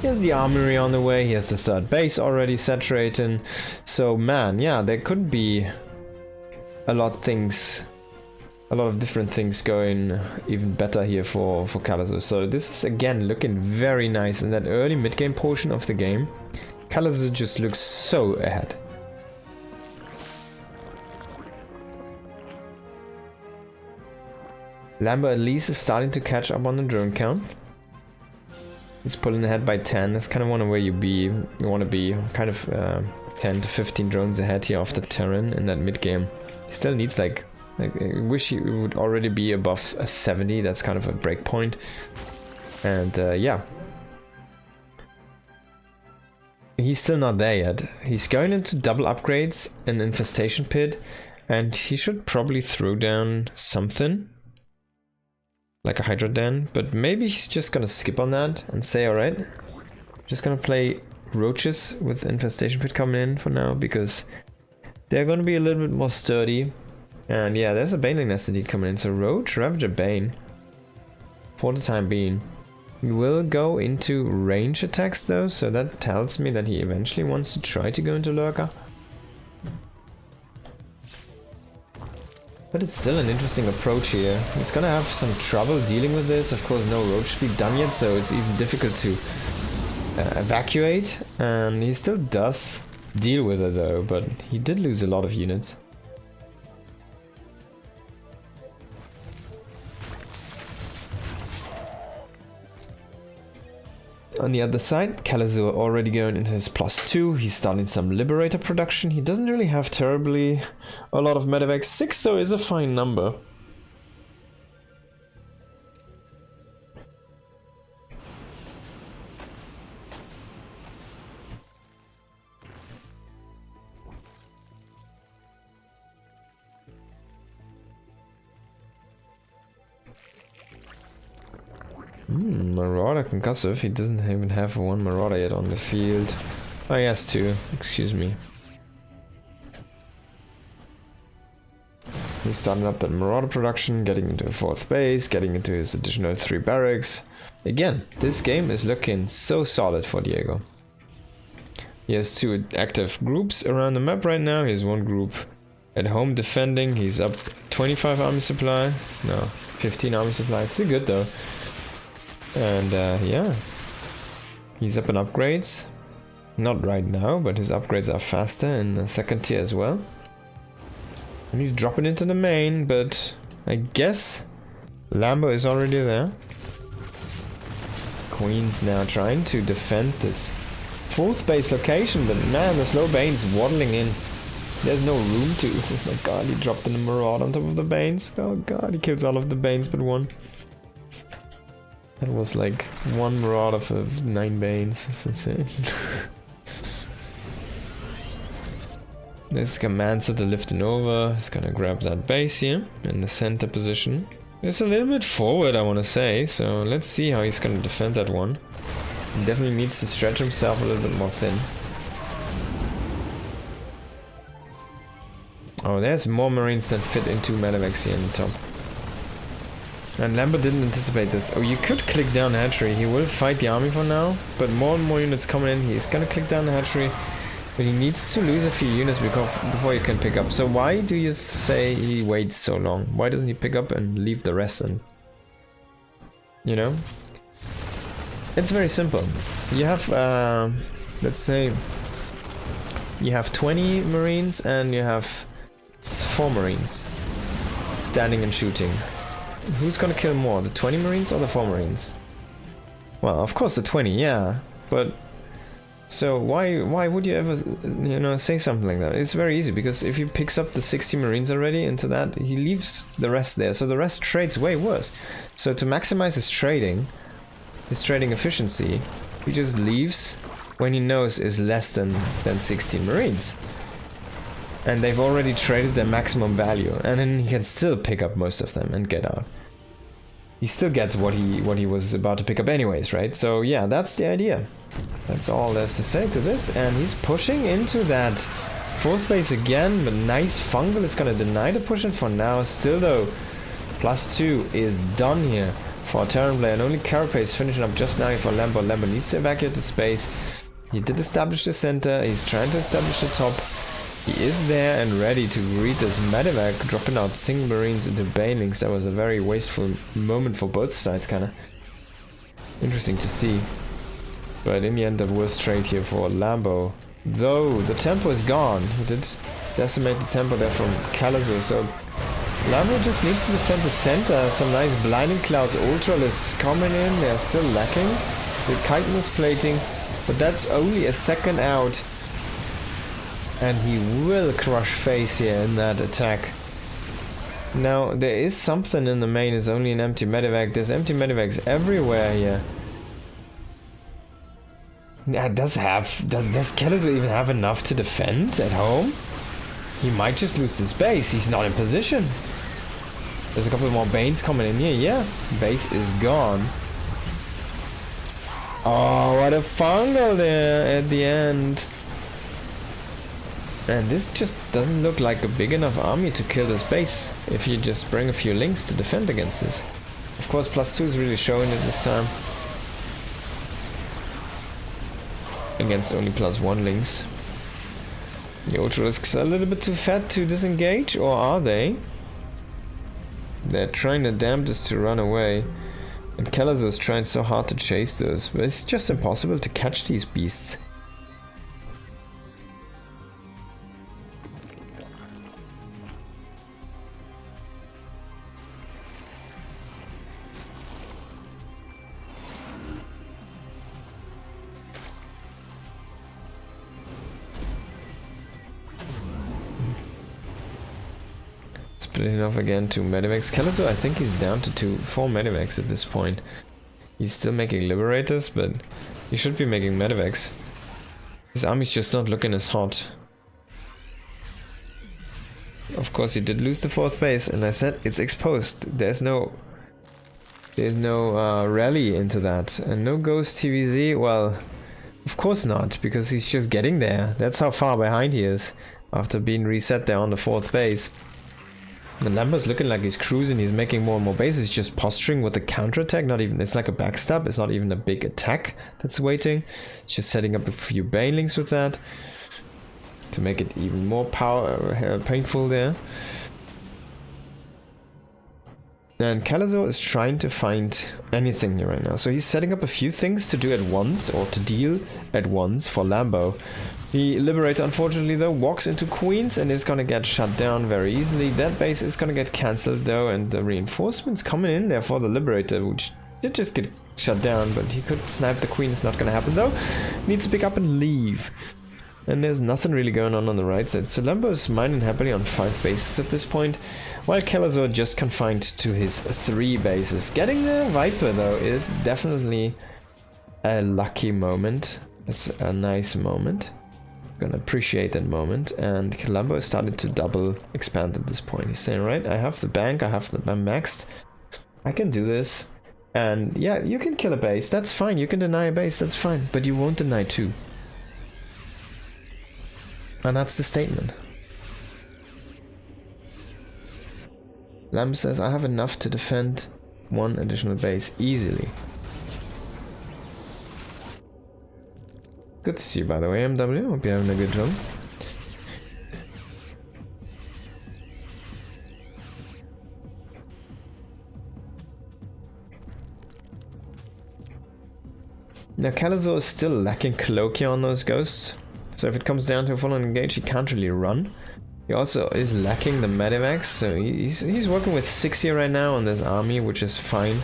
he has the armory on the way, he has the third base already saturating. So man, yeah, there could be a lot of different things going even better here for Karazor. So this is again looking very nice in that early mid-game portion of the game. Karazor just looks so ahead. Lambo at least is starting to catch up on the drone count. He's pulling ahead by 10. That's kind of one of where you want to be. Kind of 10 to 15 drones ahead here off the Terran in that mid game. He still needs like I wish he would already be above a 70. That's kind of a break point. And yeah. He's still not there yet. He's going into double upgrades and infestation pit. And he should probably throw down something. Like a Hydra Den. But maybe he's just gonna skip on that and say, alright. Just gonna play roaches with infestation pit coming in for now. Because they're gonna be a little bit more sturdy. And yeah, there's a Baneling Nest indeed coming in. So Roach, Ravager, Bane. For the time being. He will go into range attacks though. So that tells me that he eventually wants to try to go into Lurker. But it's still an interesting approach here. He's gonna have some trouble dealing with this. Of course, no roach speed done yet, so it's even difficult to evacuate. And he still does deal with it though, but he did lose a lot of units. On the other side, Karazor already going into his +2. He's starting some Liberator production. He doesn't really have terribly a lot of medevacs. 6 though is a fine number. Marauder concussive. He doesn't even have one Marauder yet on the field. Oh, he has two. Excuse me. He's starting up that Marauder production, getting into 4th base, getting into his additional 3 barracks. Again, this game is looking so solid for Diego. He has 2 active groups around the map right now. He has 1 group at home defending. He's up 25 army supply. No, 15 army supply. It's still good though. And yeah, he's up in upgrades. Not right now, but his upgrades are faster in the 2nd tier as well. And he's dropping into the main, but I guess Lambo is already there. Queen's now trying to defend this 4th base location, but man, the slow Bane's waddling in. There's no room to... Oh my god, he dropped in a Marauder on top of the Banes. Oh god, he kills all of the Banes but 1. That was like 1 Marauder for 9 Banes. That's insane. There's Command Center lifting over. He's gonna grab that base here in the center position. It's a little bit forward, I want to say, so let's see how he's gonna defend that one. He definitely needs to stretch himself a little bit more thin. Oh, there's more Marines that fit into Medivacs here in the top. And Lambert didn't anticipate this. Oh, you could click down the hatchery. He will fight the army for now, but more and more units coming in. He's gonna click down the hatchery, but he needs to lose a few units before he can pick up. So why do you say he waits so long? Why doesn't he pick up and leave the rest in? You know? It's very simple. You have, let's say, you have 20 Marines and you have 4 Marines standing and shooting. Who's gonna kill more, the 20 Marines or the 4 Marines? Well, of course the 20, yeah, but so why would you ever, you know, say something like that? It's very easy, because if he picks up the 60 Marines already into that, he leaves the rest there, so the rest trades way worse. So to maximize his trading efficiency, he just leaves when he knows is less than 16 Marines. And they've already traded their maximum value, and then he can still pick up most of them and get out. He still gets what he was about to pick up anyways, right? So yeah, that's the idea. That's all there's to say to this, and he's pushing into that 4th base again, but nice fungal is gonna deny the push in for now. Still though, +2 is done here for Terran and only Carapace finishing up just now for Lambo. Lambo needs to evacuate the space. He did establish the center, he's trying to establish the top. He is there and ready to read this Medivac, dropping out single Marines into Banelings. That was a very wasteful moment for both sides, kinda interesting to see. But in the end, the worst trade here for Lambo. Though the tempo is gone, he did decimate the tempo there from Calazo, so Lambo just needs to defend the center. Some nice Blinding Clouds Ultralists coming in, they're still lacking. The chitinous plating, but that's only a second out. And he will crush face here in that attack. Now, there is something in the main, it's only an empty Medivac. There's empty Medivacs everywhere here. Yeah, does Calazo even have enough to defend at home? He might just lose this base, he's not in position. There's a couple more Banes coming in here, yeah. Base is gone. Oh, what a fungal there at the end. And this just doesn't look like a big enough army to kill this base if you just bring a few links to defend against this. Of course, +2 is really showing it this time. Against only +1 links. The Ultralisks are a little bit too fat to disengage, or are they? They're trying their damnedest to run away. And Calazo is trying so hard to chase those, but it's just impossible to catch these beasts. Splitting off again to Medivacs. Calazo, I think he's down to 4 Medivacs at this point. He's still making Liberators, but he should be making Medivacs. His army's just not looking as hot. Of course, he did lose the 4th base, and I said it's exposed. There's no There's no rally into that. And no Ghost TVZ, well, of course not, because he's just getting there. That's how far behind he is after being reset there on the 4th base. And Lambo's looking like he's cruising, he's making more and more bases, just posturing with the counterattack, not even, it's like a backstab, it's not even a big attack that's waiting. It's just setting up a few banelings with that to make it even more painful there. And Kalazor is trying to find anything here right now. So he's setting up a few things to do at once, or to deal at once for Lambo. The Liberator, unfortunately though, walks into Queens and is gonna get shut down very easily. That base is gonna get cancelled though, and the reinforcements coming in there for the Liberator, which did just get shut down, but he could snipe the Queen. It's not gonna happen though. Needs to pick up and leave. And there's nothing really going on the right side. So Lambo is mining happily on 5 bases at this point, while Kalazor just confined to his 3 bases. Getting the Viper though is definitely a lucky moment. It's a nice moment. Gonna appreciate that moment. And Lambo is starting to double expand at this point. He's saying, right, I have the bank, I'm maxed, I can do this. And yeah, you can kill a base, that's fine. You can deny a base, that's fine. But you won't deny 2. And that's the statement. Lamb says, I have enough to defend 1 additional base easily. Good to see you, by the way, MW. Hope you're having a good run. Now, Kalazor is still lacking Cloakia on those ghosts. So if it comes down to a full-on engage, he can't really run. He also is lacking the Medivacs, so he's working with 6 here right now on this army, which is fine.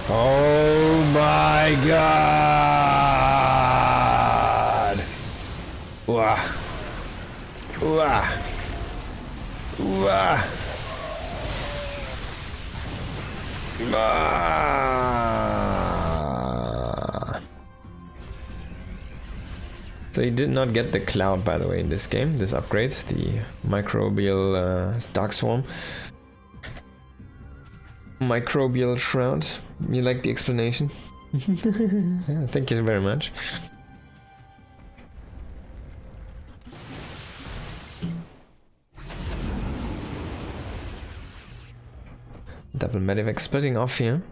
Oh my god! Wah! Wah! Wah! So he did not get the cloud, by the way, in this game, this upgrade, the microbial dark swarm. Microbial shroud. You like the explanation? Yeah, thank you very much. Double Medivac splitting off here.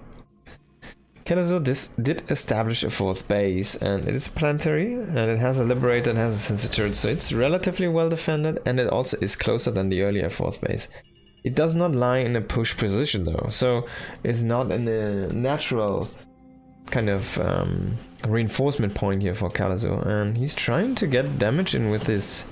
Kalazor did establish a 4th base, and it is planetary, and it has a Liberator and has a sensor turret, so it's relatively well defended, and it also is closer than the earlier 4th base. It does not lie in a push position though, so it's not in a natural kind of reinforcement point here for Kalazor, and he's trying to get damage in with his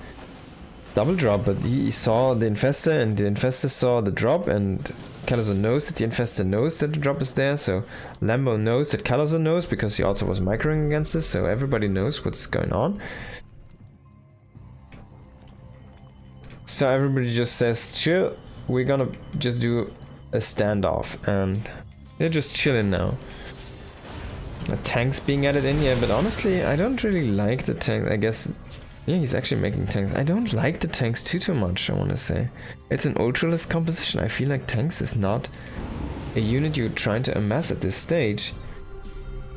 double drop, but he saw the Infestor, and the Infestor saw the drop, and Kalazor knows that the Infestor knows that the drop is there, so Lambo knows that Kalazor knows, because he also was microing against this, so everybody knows what's going on. So everybody just says, chill, we're gonna just do a standoff, and they're just chilling now. The tank's being added in here, but honestly, I don't really like the tank. I guess, yeah, he's actually making tanks. I don't like the tanks too much, I want to say. It's an ultralist composition. I feel like tanks is not a unit you're trying to amass at this stage.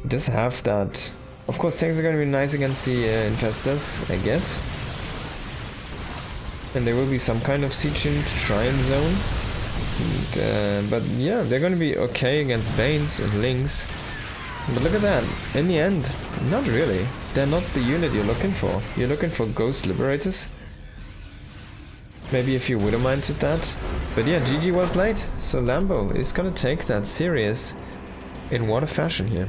It does have that. Of course, tanks are going to be nice against the Infestors, I guess. And there will be some kind of siege in to try and zone. And, but yeah, they're going to be okay against Banes and Lynx. But look at that, in the end, not really. They're not the unit you're looking for. You're looking for Ghost Liberators. Maybe a few Widow Mines with that. But yeah, GG, well played. So Lambo is gonna take that serious in what a fashion here.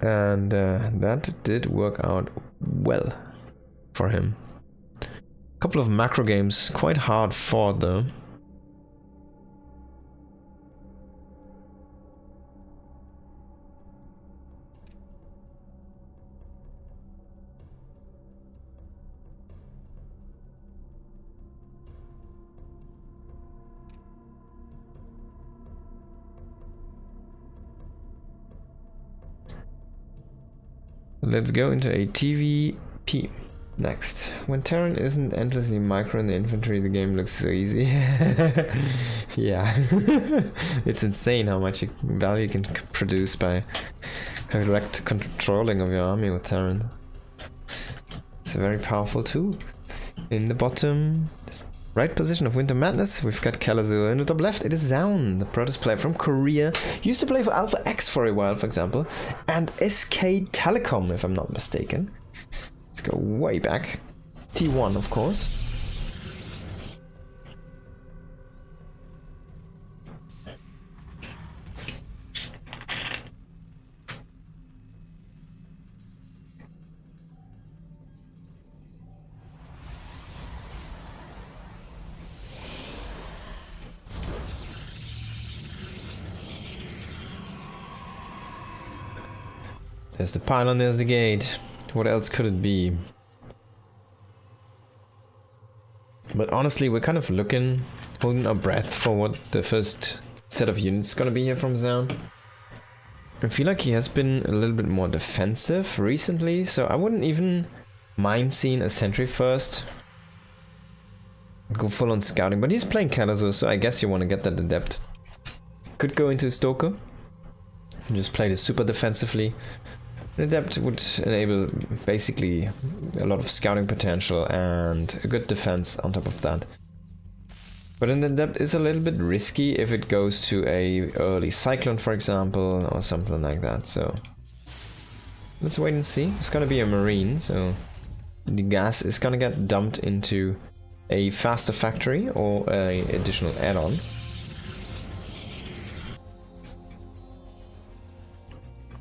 And that did work out well for him. A couple of macro games, quite hard fought though. Let's go into a TVP. Next, when Terran isn't endlessly micro in the infantry, the game looks so easy. Yeah, it's insane how much value you can produce by correct controlling of your army with Terran. It's a very powerful tool. In the bottom right position of Winter Madness, we've got Kallazo. In the top left, it is Zaun, the Protoss player from Korea. Used to play for Alpha X for a while, for example, and SK Telecom, if I'm not mistaken. Let's go way back. T1, of course. There's the pylon, there's the gate. What else could it be? But honestly, we're kind of looking, holding our breath for what the first set of units is gonna be here from Zaun. I feel like he has been a little bit more defensive recently, so I wouldn't even mind seeing a sentry first. Go full on scouting, but he's playing Kallazo, so I guess you want to get that adept. Could go into Stalker and just play this super defensively. An adept would enable basically a lot of scouting potential and a good defense on top of that. But an adept is a little bit risky if it goes to a early Cyclone, for example, or something like that. So let's wait and see. It's gonna be a Marine, so the gas is gonna get dumped into a faster factory or a additional add-on.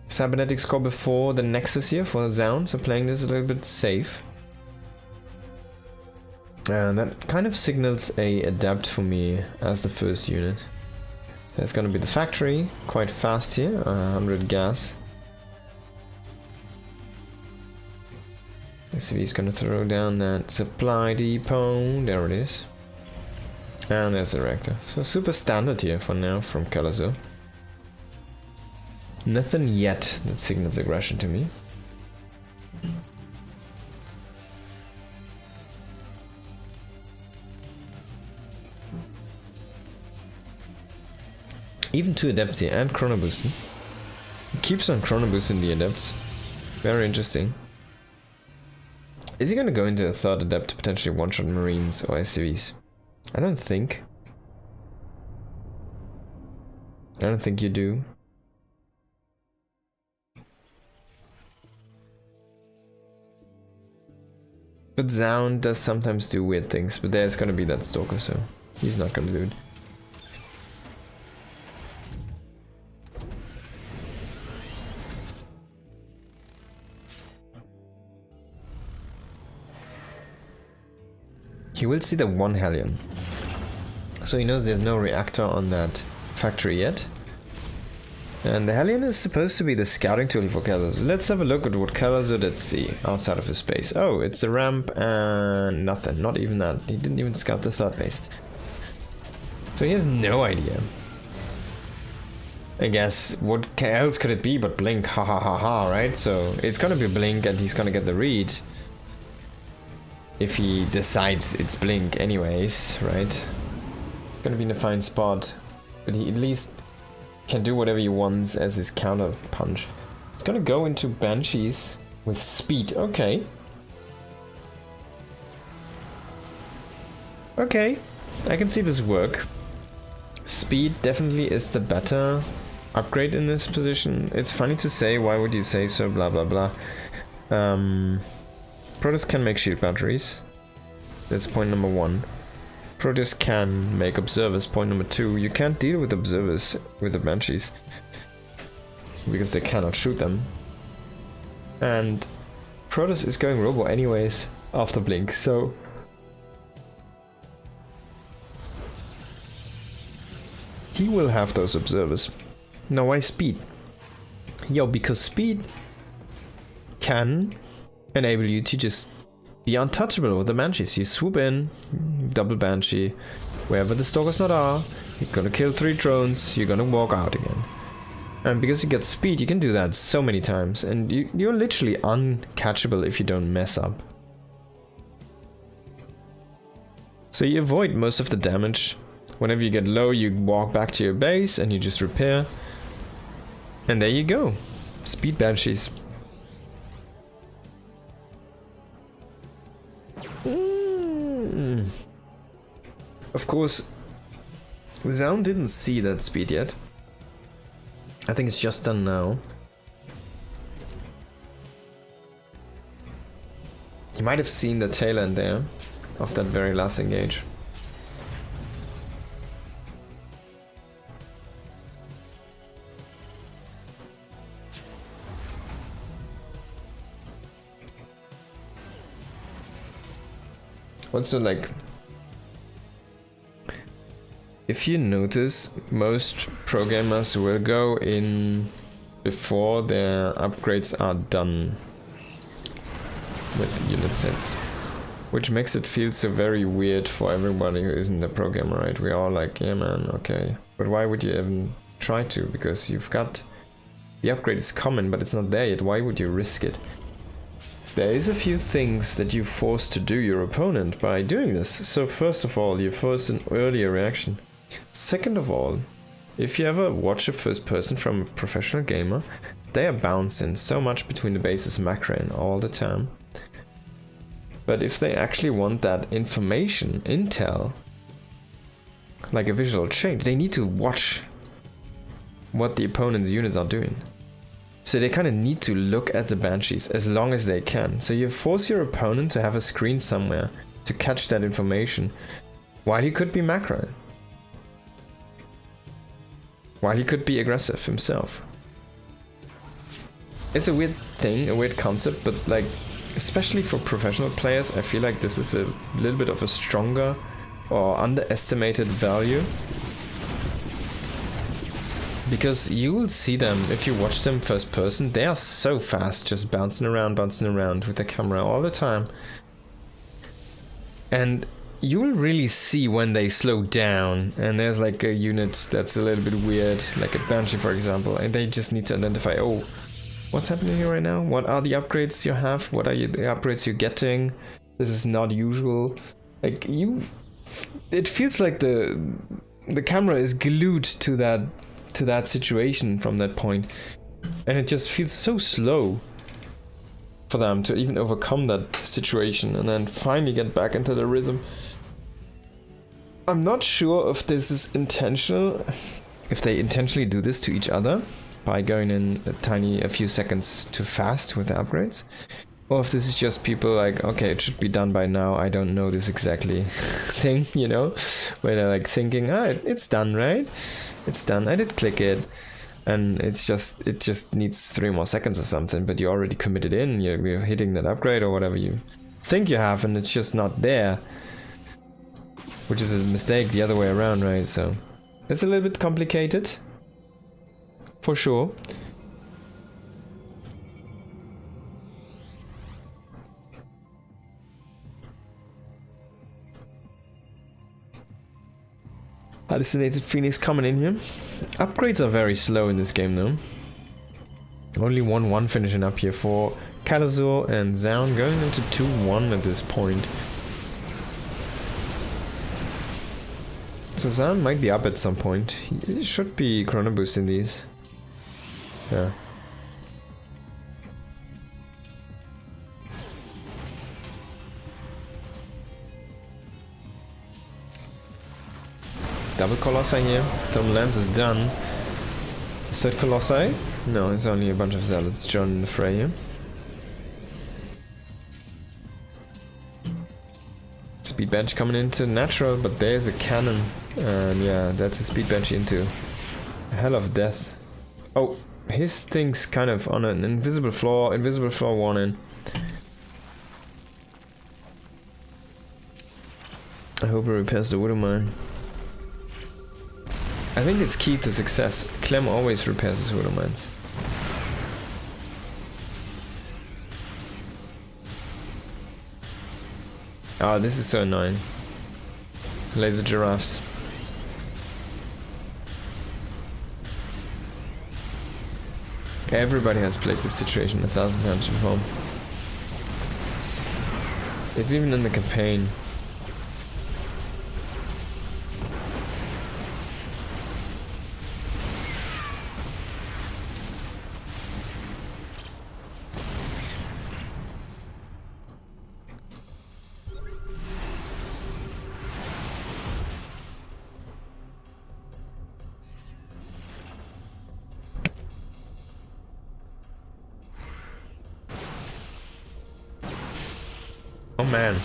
Cybernetics core before the Nexus here for Zaun, so playing this a little bit safe. And that kind of signals a adept for me as the first unit. There's gonna be the factory, quite fast here, 100 gas. SCV is gonna throw down that supply depot, there it is. And there's the reactor. So super standard here for now from Kallazo. Nothing yet that signals aggression to me. Even 2 adepts here and chrono boosting. He keeps on chrono boosting the adepts. Very interesting. Is he gonna go into a third adept to potentially one-shot Marines or SCVs? I don't think. I don't think you do. But Zaun does sometimes do weird things, but there's gonna be that Stalker, so he's not gonna do it. He will see the one Hellion. So he knows there's no reactor on that factory yet. And the Hellion is supposed to be the scouting tool for Kallazo. Let's have a look at what Kallazo did see outside of his base. Oh, it's a ramp and nothing. Not even that. He didn't even scout the third base. So he has no idea. I guess what else could it be but Blink? Ha ha ha ha, right? So it's gonna be Blink and he's gonna get the read. If he decides it's Blink anyways, right? Gonna be in a fine spot. But he at least can do whatever he wants as his counter punch. He's gonna go into Banshees with speed. Okay. Okay, I can see this work. Speed definitely is the better upgrade in this position. It's funny to say, why would you say so, blah blah blah. Protoss can make shield batteries. That's point number 1. Protoss can make observers, point number 2. You can't deal with observers with the Banshees because they cannot shoot them. And Protoss is going Robo anyways after Blink, so he will have those observers. Now why speed? Yo, because speed can enable you to just be untouchable with the Banshees. You swoop in, double Banshee, wherever the Stalkers not are, you're gonna kill 3 drones, you're gonna walk out again. And because you get speed, you can do that so many times, and you're literally uncatchable if you don't mess up. So you avoid most of the damage. Whenever you get low, you walk back to your base and you just repair. And there you go. Speed Banshees. Of course, Zaun didn't see that speed yet. I think it's just done now. You might have seen the tail end there of that very last engage. Also, like, if you notice, most pro gamers will go in before their upgrades are done with unit sets, which makes it feel so very weird for everybody who isn't a pro gamer, right? We're all like, yeah man, okay, but why would you even try to? Because you've got the upgrade is common, but it's not there yet. Why would you risk it? There is a few things that you force to do your opponent by doing this. So first of all, you force an earlier reaction. Second of all, if you ever watch a first person from a professional gamer, they are bouncing so much between the bases macroing all the time. But if they actually want that information, intel, like a visual change, they need to watch what the opponent's units are doing. So they kind of need to look at the Banshees as long as they can. So you force your opponent to have a screen somewhere to catch that information while he could be macroing. While he could be aggressive himself. It's a weird thing, a weird concept, but like, especially for professional players, I feel like this is a little bit of a stronger or underestimated value. Because you will see them, if you watch them first person, they are so fast, just bouncing around with the camera all the time. And you will really see when they slow down, and there's like a unit that's a little bit weird, like a Banshee for example, and they just need to identify, oh, what's happening here right now? What are the upgrades you have? What are the upgrades you're getting? This is not usual. Like, it feels like the camera is glued to that situation from that point, and it just feels so slow for them to even overcome that situation and then finally get back into the rhythm. I'm not sure if this is intentional, if they intentionally do this to each other by going in a few seconds too fast with the upgrades, or if this is just people like, okay, it should be done by now, I don't know this exactly thing, you know, where they're like thinking, ah, it's done, right? It's done, I did click it, and it just needs 3 more seconds or something, but you already committed in, you're hitting that upgrade or whatever you think you have, and it's just not there, which is a mistake the other way around, right? So it's a little bit complicated, for sure. Hallucinated Phoenix coming in here. Upgrades are very slow in this game though. Only 1-1 finishing up here for Kalazor and Zaun, going into 2-1 at this point. So Zaun might be up at some point. He should be chrono boosting these. Yeah. Double Colossi here. Thermal Lance is done. Third Colossi? No, it's only a bunch of Zealots joining the fray here. Speed bench coming into natural, but there's a cannon. And yeah, that's a speed bench into a hell of death. Oh, his thing's kind of on an invisible floor warning. I hope it repairs the Widow Mine. I think it's key to success. Clem always repairs his Widow Mines. Oh, this is so annoying. Laser giraffes. Everybody has played this situation 1,000 times before. It's even in the campaign. man.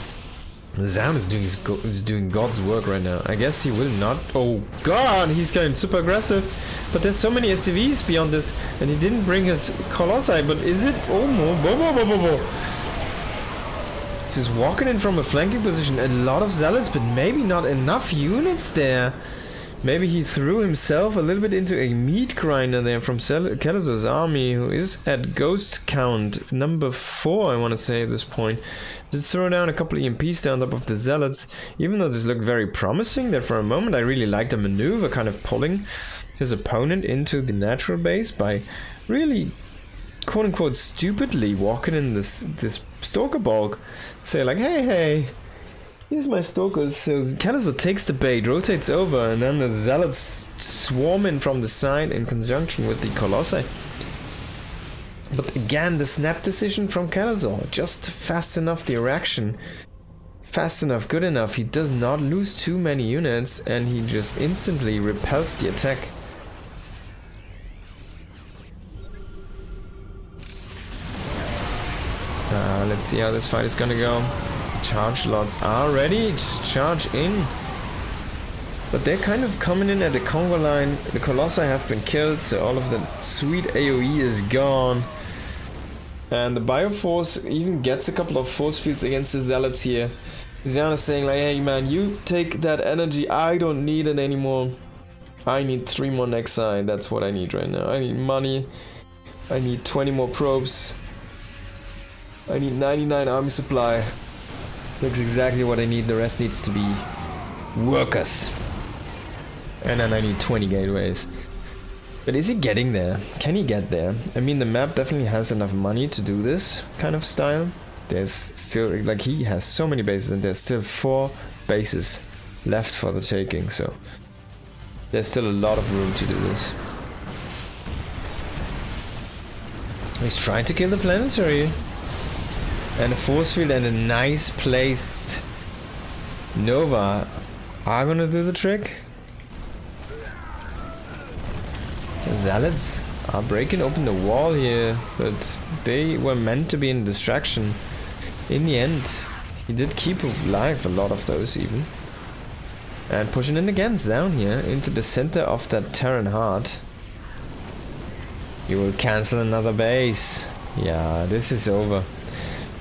Zaun is doing God's work right now. I guess he will not. Oh god, he's going super aggressive. But there's so many SCVs beyond this, and he didn't bring his Colossi. But is it? Oh no! He's walking in from a flanking position. A lot of zealots, but maybe not enough units there. Maybe he threw himself a little bit into a meat grinder there from Kelazor's army, who is at ghost count number 4, I want to say at this point. Did throw down a couple of EMPs down top of the zealots, even though this looked very promising. That for a moment I really liked the maneuver, kind of pulling his opponent into the natural base by really, quote-unquote, stupidly walking in this Stalker bulk. Say like, hey, here's my Stalkers. So Kelazor takes the bait, rotates over, and then the zealots swarm in from the side in conjunction with the Colossi. But again, the snap decision from Kelazor, just fast enough the reaction, fast enough, good enough. He does not lose too many units, and he just instantly repels the attack. Let's see how this fight is gonna go. Charge lots are ready to charge in. But they're kind of coming in at the Congo line. The Colossi have been killed, so all of the sweet AoE is gone. And the Bioforce even gets a couple of force fields against the Zealots here. Zaun is saying like, hey man, you take that energy, I don't need it anymore. I need 3 more Nexi, that's what I need right now. I need money, I need 20 more probes. I need 99 army supply. That's exactly what I need, the rest needs to be workers. And then I need 20 gateways. But is he getting there? Can he get there? I mean, the map definitely has enough money to do this kind of style. There's still, like, he has so many bases and there's still 4 bases left for the taking, so there's still a lot of room to do this. He's trying to kill the planetary. And a force field and a nice placed Nova are gonna do the trick. The Zealots are breaking open the wall here, but they were meant to be in distraction. In the end, he did keep alive a lot of those even. And pushing in again, Zaun here into the center of that Terran heart. You will cancel another base. Yeah, this is over.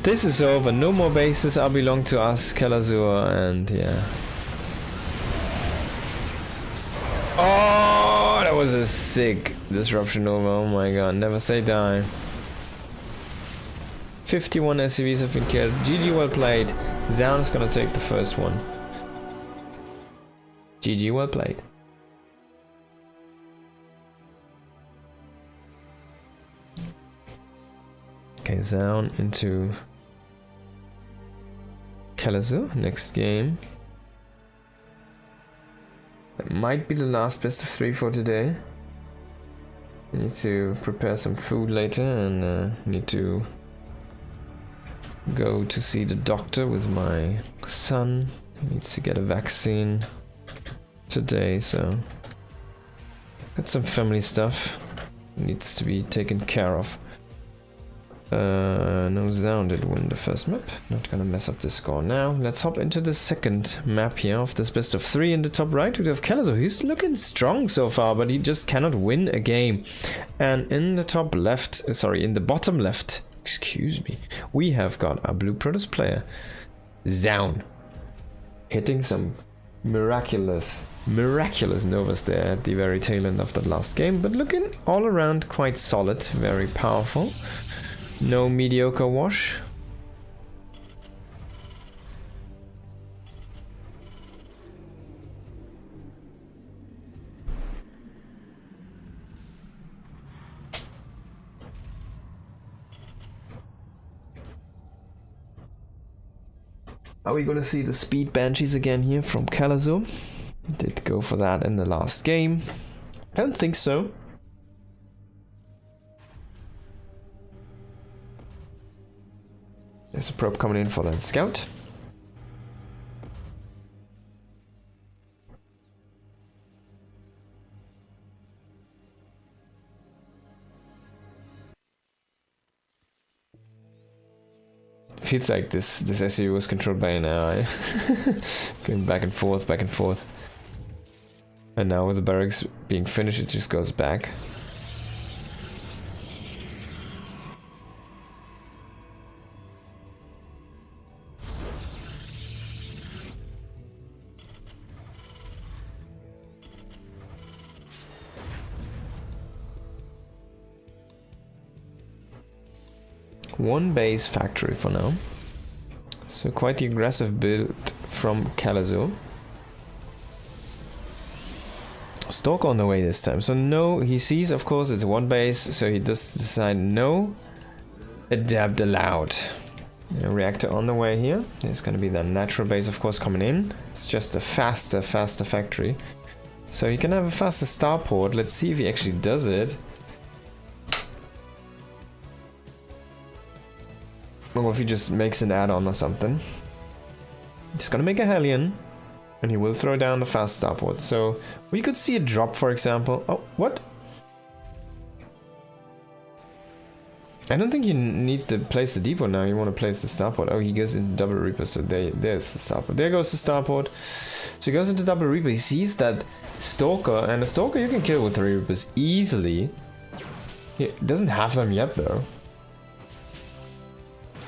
This is over. No more bases are belong to us, Kelazor, and yeah. Oh, that was a sick disruption over. Oh my god, never say die. 51 SCVs have been killed. GG, well played. Zaun is gonna take the first one. GG, well played. Okay, Zaun into Kelazor, next game. That might be the last best of 3 for today. I need to prepare some food later and need to go to see the doctor with my son. He needs to get a vaccine today, so got some family stuff needs to be taken care of. No, Zaun did win the first map. Not gonna mess up the score now. Let's hop into the second map here of this best of 3. In the top right we have Kelazor, who's looking strong so far, but he just cannot win a game. And in the top left, sorry, in the bottom left, excuse me, we have got a Blue Protoss player, Zaun, hitting some miraculous Novas there at the very tail end of that last game, but looking all around quite solid, very powerful. No mediocre wash. Are we gonna see the speed banshees again here from Kelazor? Did go for that in the last game. Don't think so. There's a probe coming in for that scout. feels like this SCU was controlled by an AI. Going back and forth, back and forth. And now with the barracks being finished, it just goes back. One base factory for now. So quite the aggressive build from Calazo. Stalker on the way this time. So no, he sees of course it's one base, so he does decide no. Adapt allowed. A reactor on the way here. There's gonna be the natural base of course coming in. It's just a faster factory. So you can have a faster starport. Let's see if he actually does it. Or if he just makes an add-on or something. He's gonna make a Hellion. And he will throw down the fast starport. So we could see a drop, for example. Oh, what? I don't think you need to place the depot now. You want to place the starport. Oh, he goes into double reaper. So there's the starport. There goes the starport. So he goes into double reaper. He sees that Stalker. And the Stalker you can kill with 3 reapers easily. He doesn't have them yet though.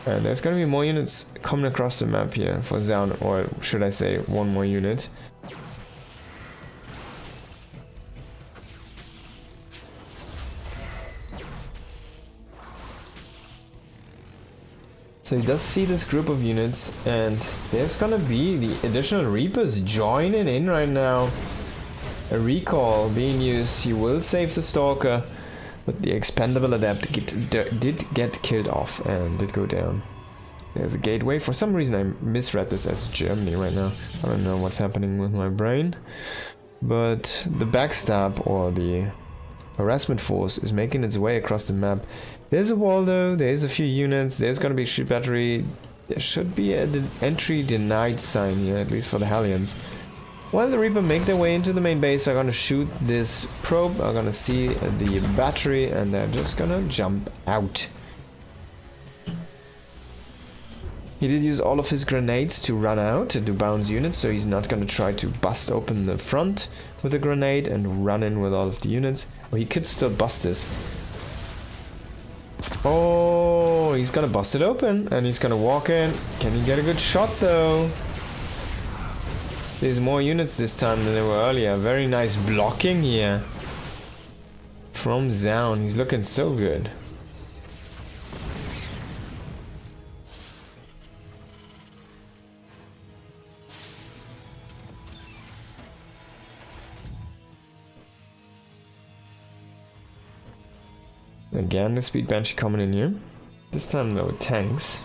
And there's gonna be more units coming across the map here for Zaun, or should I say one more unit. So he does see this group of units, and there's gonna be the additional Reapers joining in right now. A recall being used. He will save the Stalker. But the expendable adept did get killed off and did go down. There's a gateway. For some reason I misread this as Germany right now. I don't know what's happening with my brain. But the backstab or the harassment force is making its way across the map. There's a wall though, there's a few units, there's gonna be a shield battery. There should be an entry denied sign here, at least for the Hellions. While the Reaper make their way into the main base, they're gonna shoot this probe, are gonna see the battery, and they're just gonna jump out. He did use all of his grenades to run out, to bounce units, so he's not gonna try to bust open the front with a grenade and run in with all of the units. Well, he could still bust this. Oh, he's gonna bust it open, and he's gonna walk in. Can he get a good shot though? There's more units this time than there were earlier. Very nice blocking here from Zaun. He's looking so good. Again, the Speed Banshee coming in here. This time though, tanks.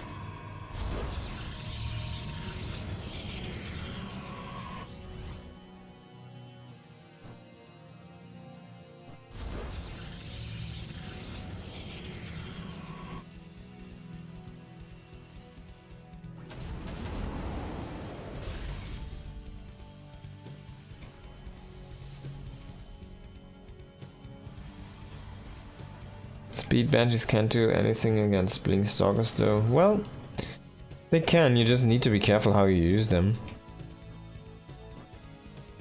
Speed Banshees can't do anything against Blink Stalkers though. Well, they can, you just need to be careful how you use them.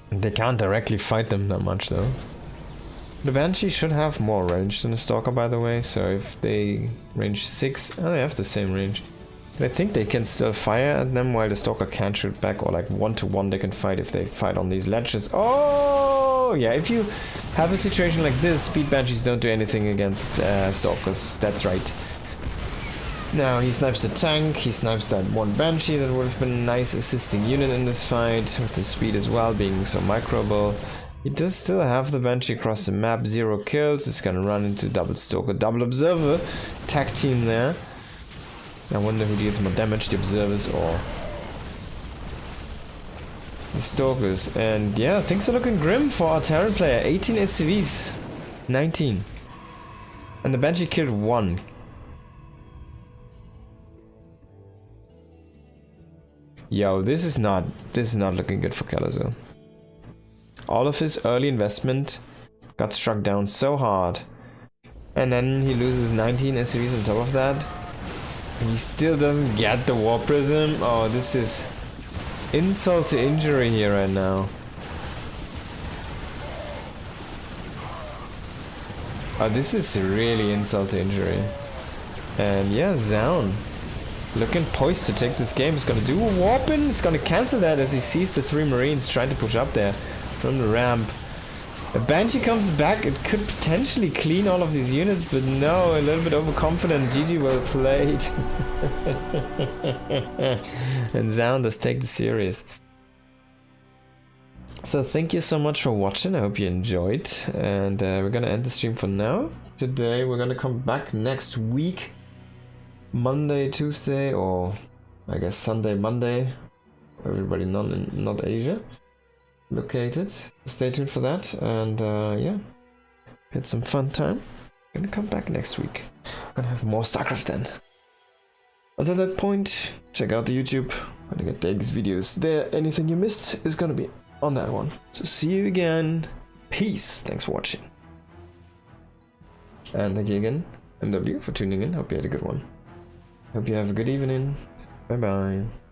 They can't directly fight them that much though. The Banshee should have more range than the Stalker by the way, so if they range 6, oh they have the same range. But I think they can still fire at them while the Stalker can't shoot back, or like 1-to-1 they can fight if they fight on these ledges. Oh yeah, if you have a situation like this, Speed Banshees don't do anything against Stalkers, that's right. Now he snipes the tank, he snipes that one Banshee, that would have been a nice assisting unit in this fight, with the speed as well being so microable. He does still have the Banshee across the map, 0 kills, it's gonna run into double Stalker, double Observer, tag team there. I wonder who deals more damage, the Observers or the Stalkers. And yeah, things are looking grim for our Terran player. 18 SCVs, 19. And the Banshee killed 1. Yo, this is not looking good for Calazo. All of his early investment got struck down so hard. And then he loses 19 SCVs on top of that. He still doesn't get the War Prism. Oh, this is insult to injury here right now. Oh, this is really insult to injury. And yeah, Zaun looking poised to take this game. He's gonna do a Warpin. He's gonna cancel that as he sees the 3 Marines trying to push up there from the ramp. A Banshee comes back. It could potentially clean all of these units, but no, a little bit overconfident. GG well played. And Zaun does take the series. So thank you so much for watching. I hope you enjoyed. And we're gonna end the stream for now. Today we're gonna come back next week. Monday, Tuesday, or I guess Sunday, Monday. Everybody not Asia located. Stay tuned for that, and yeah, had some fun time. Gonna come back next week. Gonna have more StarCraft then. Until that point, check out the YouTube. Gonna get Davis videos there. Anything you missed is gonna be on that one. So see you again. Peace. Thanks for watching. And thank you again, MW, for tuning in. Hope you had a good one. Hope you have a good evening. Bye bye.